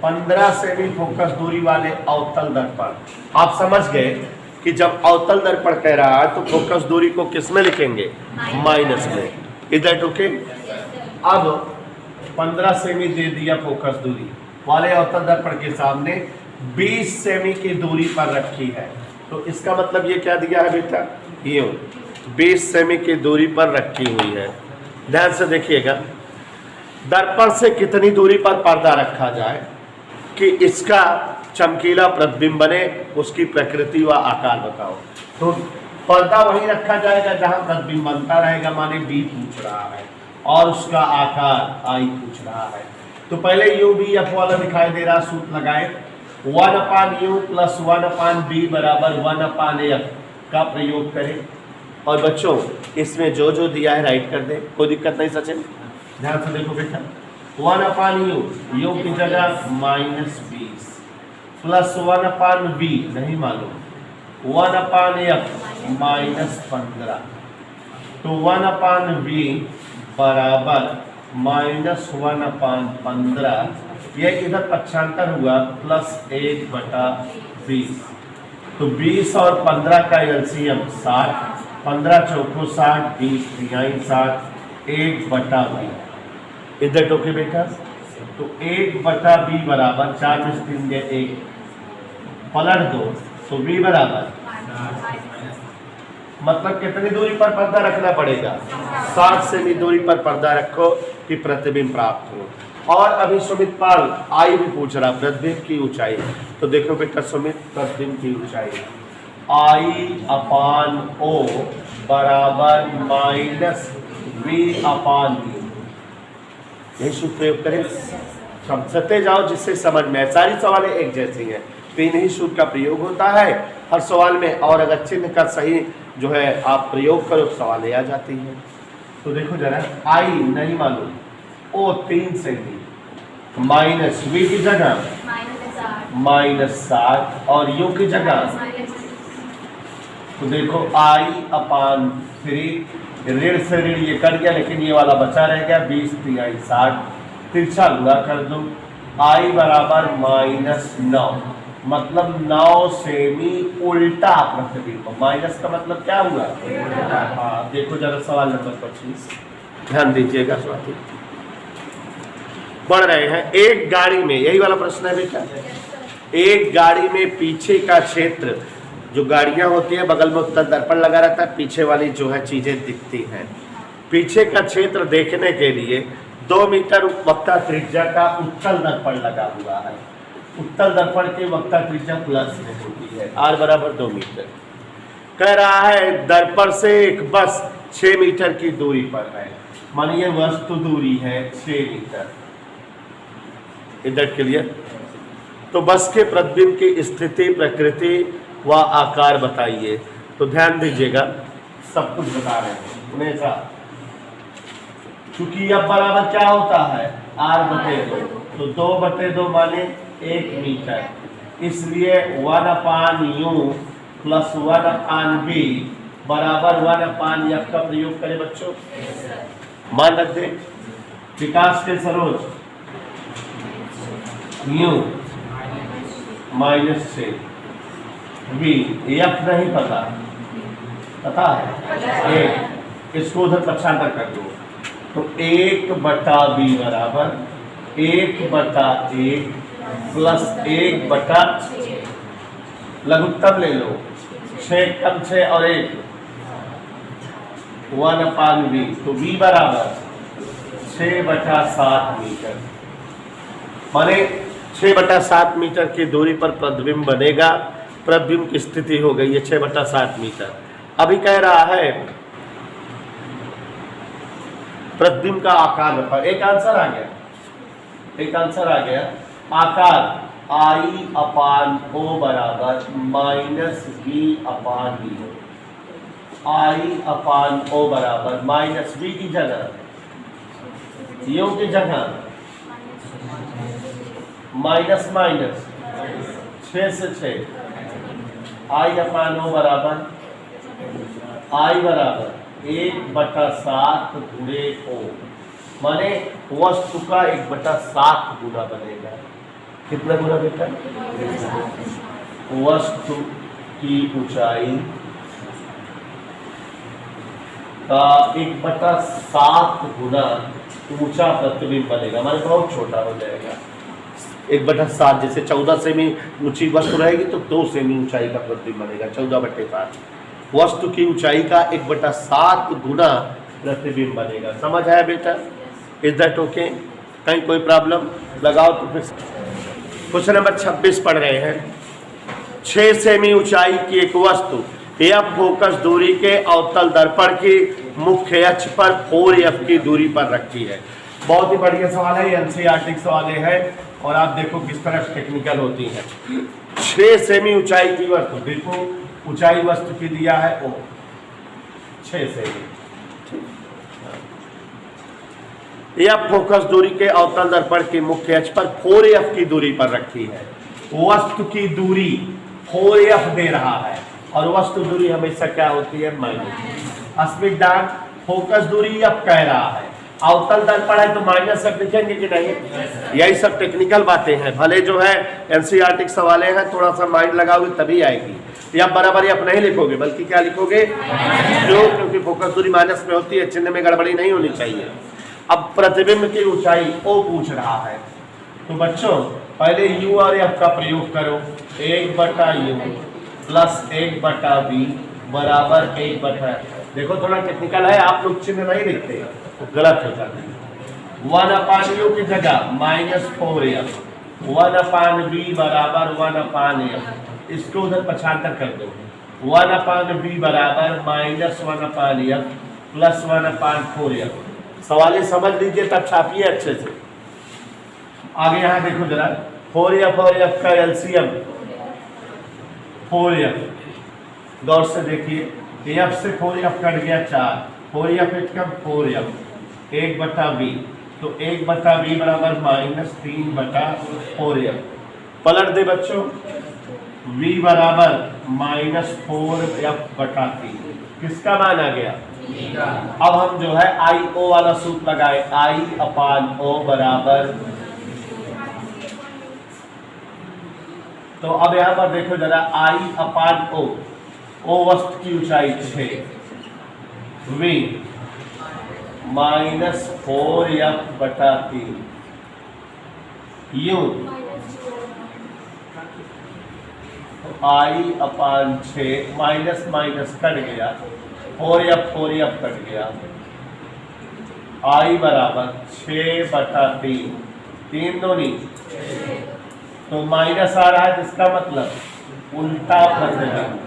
15 सेमी फोकस दूरी वाले अवतल दर्पण। आप समझ गए कि जब अवतल दर्पण कह रहा है तो फोकस दूरी को किस में लिखेंगे? माइनस में। इधर ओके। अब 15 सेमी दे दिया फोकस दूरी वाले अवतल दर्पण के सामने 20 सेमी की दूरी पर रखी है। तो इसका मतलब ये क्या दिया है बेटा? ये 20 सेमी की दूरी पर रखी हुई है। ध्यान से देखिएगा, दर्पण से कितनी दूरी पर पर्दा रखा जाए कि इसका चमकीला प्रतिबिंब बने, उसकी प्रकृति व आकार बताओ। तो पर्दा वहीं रखा जाएगा जहां प्रतिबिंब बनता रहेगा, माने बी पूछ रहा है, और उसका आकार आई पूछ रहा है। तो पहले यू बी एफ वाला दिखाई दे रहा, सूत्र लगाए 1/u प्लस 1/b बराबर 1/f का प्रयोग करें। और बच्चों इसमें जो जो दिया है राइट कर दें, कोई दिक्कत नहीं सचिन, ध्यान से देखो बेटा। 1/u, u की जगह -20 प्लस 1/b नहीं मालूम, 1/f -15, तो 1/v बराबर -1/15, ये इधर पक्षांतर हुआ प्लस 1/20। तो 20 और 15 का एलसीएम 60, 15 चौको 60, 20 तिहाई 60, 1/b इधर टोके बेटा। तो 1/b बराबर 4 में 3 दे 1, पलट दो तो b बराबर, मतलब कितनी दूरी पर पर्दा रखना पड़ेगा, 60 सेमी दूरी पर पर्दा रखो कि प्रतिबिंब प्राप्त हो। और अभी सुमित पाल आई भी पूछ रहा प्रतिबिंब की ऊंचाई, तो देखो बेटा सुमित, प्रतिबिंब की ऊंचाई I/O बराबर -V/u, यही सूत्र प्रयोग करें, समझते जाओ जिससे समझ में। सारी सवालें एक जैसी हैं, तो इन्हीं सूत्र का प्रयोग होता है हर सवाल में, और अगर चिन्ह का सही जो है आप प्रयोग करो तो सवाल आ जाती है। तो देखो जरा, आई नहीं मालूम, ओ 3 सेमी, माइनस वी की जगह -60 और यू की जगह, तो देखो I/3, ऋण से ऋण ये कट गया लेकिन ये वाला बचा रह गया, 20 तिहाई 60, तिरछा गुणा कर दो, I बराबर -9, मतलब 9 सेमी उल्टा प्रतिबिंब। माइनस का मतलब क्या हुआ, हाँ देखो जरा सवाल नंबर 25, ध्यान दीजिएगा स्वाति। बढ़ रहे हैं, एक गाड़ी में, यही वाला प्रश्न है बेटा, एक गाड़ी में पीछे का क्षेत्र, जो गाड़ियां होती है बगल में उत्तल दर्पण लगा रहता है, पीछे वाली जो है चीजें दिखती हैं, पीछे का क्षेत्र देखने के लिए 2 मीटर वक्ता त्रिज्या का उत्तल दर्पण लगा हुआ है। उत्तल दर्पण की वक्ता त्रिज्या प्लस में होती है, r बराबर 2 मीटर। कह रहा है दर्पण से एक बस 6 मीटर की दूरी पर है, मानिए वस्तु दूरी है 6 मीटर, इधर क्लियर। तो बस के प्रतिबिंब की स्थिति, प्रकृति व आकार बताइए। तो ध्यान दीजिएगा, सब कुछ बता रहे हैं हमेशा, क्योंकि अब बराबर क्या होता है, r/2, तो 2/2 माने 1 मीटर, इसलिए 1/u प्लस 1/v बराबर 1/f का प्रयोग करें बच्चों। मान रख दे, विकास के सरोज u -6, v f नहीं पता है 1, इसको उधर पक्षांतर कर दो, तो 1/b बराबर 1/1 प्लस 1/, लघुत्तम ले लो, 6 कम 6 और 1, 1/v, तो v बराबर 6/7 मीटर, माने 6/7 मीटर की दूरी पर प्रतिबिंब बनेगा। प्रतिबिंब की स्थिति हो गई है 6/7 मीटर। अभी कह रहा है प्रतिबिंब का आकार बताओ, एक आंसर आ गया, आकार I/O बराबर -V/v, I/O बराबर -v की जगह, u की जगह माइनस 6 से 6, I/O बराबर, I बराबर 1/7 गुणे O, माने वस्तु का 1/7 गुना बनेगा। कितना गुना बेटा, वस्तु की ऊंचाई का 1/7 गुना ऊंचा प्रतिबिंब बनेगा, माने बहुत छोटा हो जाएगा। 1/7, जैसे 14 सेमी ऊंची वस्तु रहेगी तो 2 सेमी ऊंचाई का प्रतिबिंब बनेगा, 14/7 वस्तु की ऊंचाई का 1/7 गुना प्रतिबिंब बनेगा। समझ आया बेटा, इज दैट ओके? कहीं कोई प्रॉब्लम लगाओ तो फिर। क्वेश्चन नंबर 26 पढ़ रहे हैं। 6 सेमी ऊंचाई की एक वस्तु एफ फोकस दूरी के अवतल दर्पण की मुख्य अक्ष पर 4F की दूरी पर रखी है। बहुत ही बढ़िया सवाल है, एनसीईआरटी सवाल है और आप देखो किस तरह टेक्निकल होती है। 6 सेमी ऊंचाई की वस्तु, देखो ऊंचाई वस्तु की दिया है ओ 6 सेमी, एफ फोकस दूरी के अवतल दर्पण की मुख्य अक्ष पर 4F की दूरी पर रखी है। वस्तु की दूरी 4F दे रहा है और वस्तु दूरी हमेशा क्या होती है, माइनस। स्मितदान फोकस दूरी अब कह रहा है, अवतल दर्पण है तो माइनस सब लिखेंगे कि नहीं? यही सब टेक्निकल बातें हैं। भले जो है एनसीईआरटी सवाल हैं, थोड़ा सा माइंड लगाओगे तभी आएगी। या बराबर आप नहीं लिखोगे बल्कि क्या लिखोगे, जो, क्योंकि फोकस दूरी माइनस में होती है, चिन्ह में गड़बड़ी नहीं होनी चाहिए। अब प्रतिबिंब की ऊंचाई O पूछ रहा है, तो बच्चों पहले U और F का प्रयोग करो। 1/U प्लस 1/V बराबर 1/, देखो थोड़ा टेक्निकल है, आप लोग चिन्ह नहीं लिखते तो गलत हो जाती है। 1/U की जगह -4F, 1/V बराबर 1/F, इसको उधर पक्षांतर कर दो। 1/V बराबर -1/F प्लस 1/4F। सवाल समझ लीजिए तब छापिए अच्छे से। आगे यहाँ देखो जरा, 4F और F का एलसीएम 4F, गौर से देखिए। F से 4F कट गया 4, 4F एक कम 4F, 1/V, तो 1/V बराबर -3/4F। पलट दे बच्चों, V बराबर -4F/3, किसका मान आ गया? अब हम जो है I/O वाला सूत्र लगाए, I/O बराबर, तो अब यहां पर देखो जरा, I/O, O वस्तु की ऊंचाई 6, V -4F/3, U I/6 minus minus cut गया, 4F कट गया, I बराबर 6/3, 3 दूनी, तो माइनस आ रहा है, जिसका मतलब उल्टा प्रतिबिंब,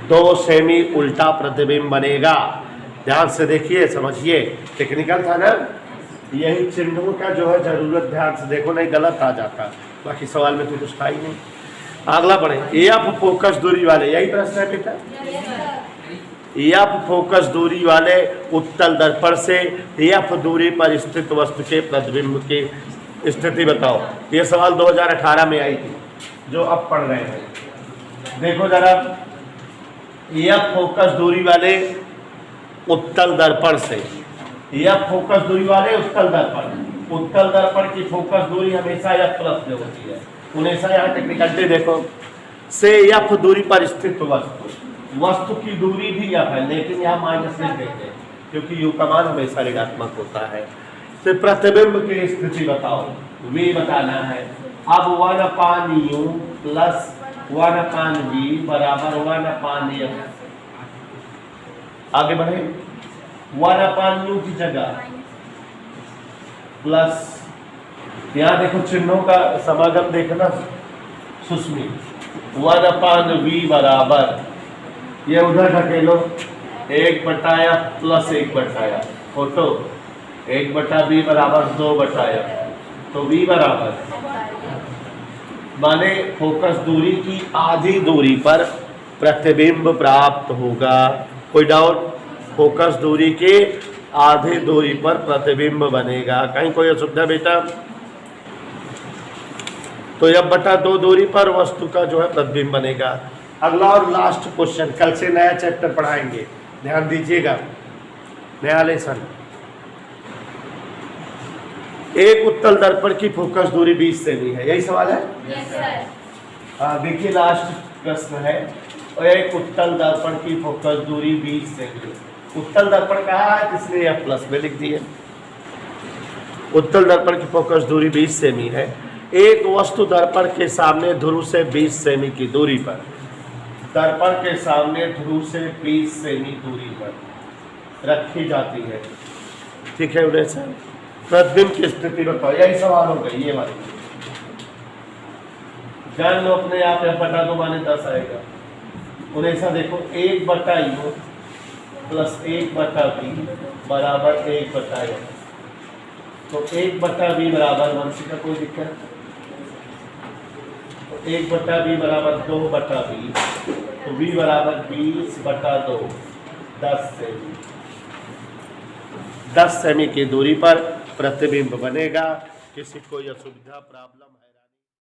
2 सेमी उल्टा प्रतिबिंब बनेगा। ध्यान से देखिए, समझिए, टेक्निकल था ना, यही चिन्हों का जो है जरूरत, ध्यान से देखो नहीं गलत आ जाता, बाकी सवाल में तो कुछ था ही नहीं। अगला पढ़े, एफ फोकस दूरी वाले, यही प्रश्न है बेटा, एफ फोकस दूरी वाले उत्तल दर्पण से एफ दूरी पर स्थित वस्तु के प्रतिबिंब की स्थिति बताओ। ये सवाल 2018 में आई थी, जो अब पढ़ रहे हैं। देखो जरा, एफ फोकस दूरी वाले उत्तल दर्पण से, एफ फोकस दूरी वाले उत्तल दर्पण की फोकस दूरी हमेशा एफ प्लस में होती है। हमेशा यहाँ टेक्निकलिटी देखो, से एफ दूरी पर स्थित वस्तु की दूरी भी एफ है, लेकिन यहाँ माइनस नहीं देते क्योंकि यू का मान हमेशा ऋणात्मक होता है। तो प्रतिबिंब की स्थिति बताओ, वी बताना है। अब 1/U प्लस 1/V बराबर 1/F। आगे बढ़े, 1/U की जगह प्लस, यहाँ देखो चिन्हों का समागम देखना सुस्मी, 1/V बराबर, ये उधर ढकेलो, 1/F plus 1/F, photo 1/V बराबर 2/F, तो V बराबर माने फोकस दूरी की आधी दूरी पर प्रतिबिंब प्राप्त होगा। कोई डाउट? फोकस दूरी के आधी दूरी पर प्रतिबिंब बनेगा, कहीं कोई असुविधा बेटा? तो F/2 दूरी पर वस्तु का जो है प्रतिबिंब बनेगा। अगला और लास्ट क्वेश्चन, कल से नया चैप्टर पढ़ाएंगे, ध्यान दीजिएगा, नया लेसन। एक उत्तल दर्पण की फोकस दूरी 20 सेमी है, यही सवाल है? Yes sir. हाँ देखिए, लास्ट प्रश्न है, एक उत्तल दर्पण की फोकस दूरी 20 सेमी। उत्तल दर्पण कहा है, इसलिए F प्लस में लिख दिए। उत्तल दर्पण की फोकस दूरी 20 सेमी है। एक वस्तु दर्पण के सामने ध्रुव से 20 सेमी की दूरी पर, दर्पण के सामने ध्रुव से 20 सेमी दूरी पर रखी जाती है। ठीक है उदय सर? प्रतिबिंब की स्थिति बताओ, यही सवाल हो गई ये वाली। जान लो अपने आप, या बटा 2 माने 10 आएगा। और ऐसा देखो 1/u प्लस 1/v बराबर 1/a। तो 1/v बराबर 1 का कोई दिक्कत, तो 1/v बराबर 2/v, तो v बराबर 20/2, 10 सेमी की दूरी पर प्रतिबिंब बनेगा। किसी कोई असुविधा प्रॉब्लम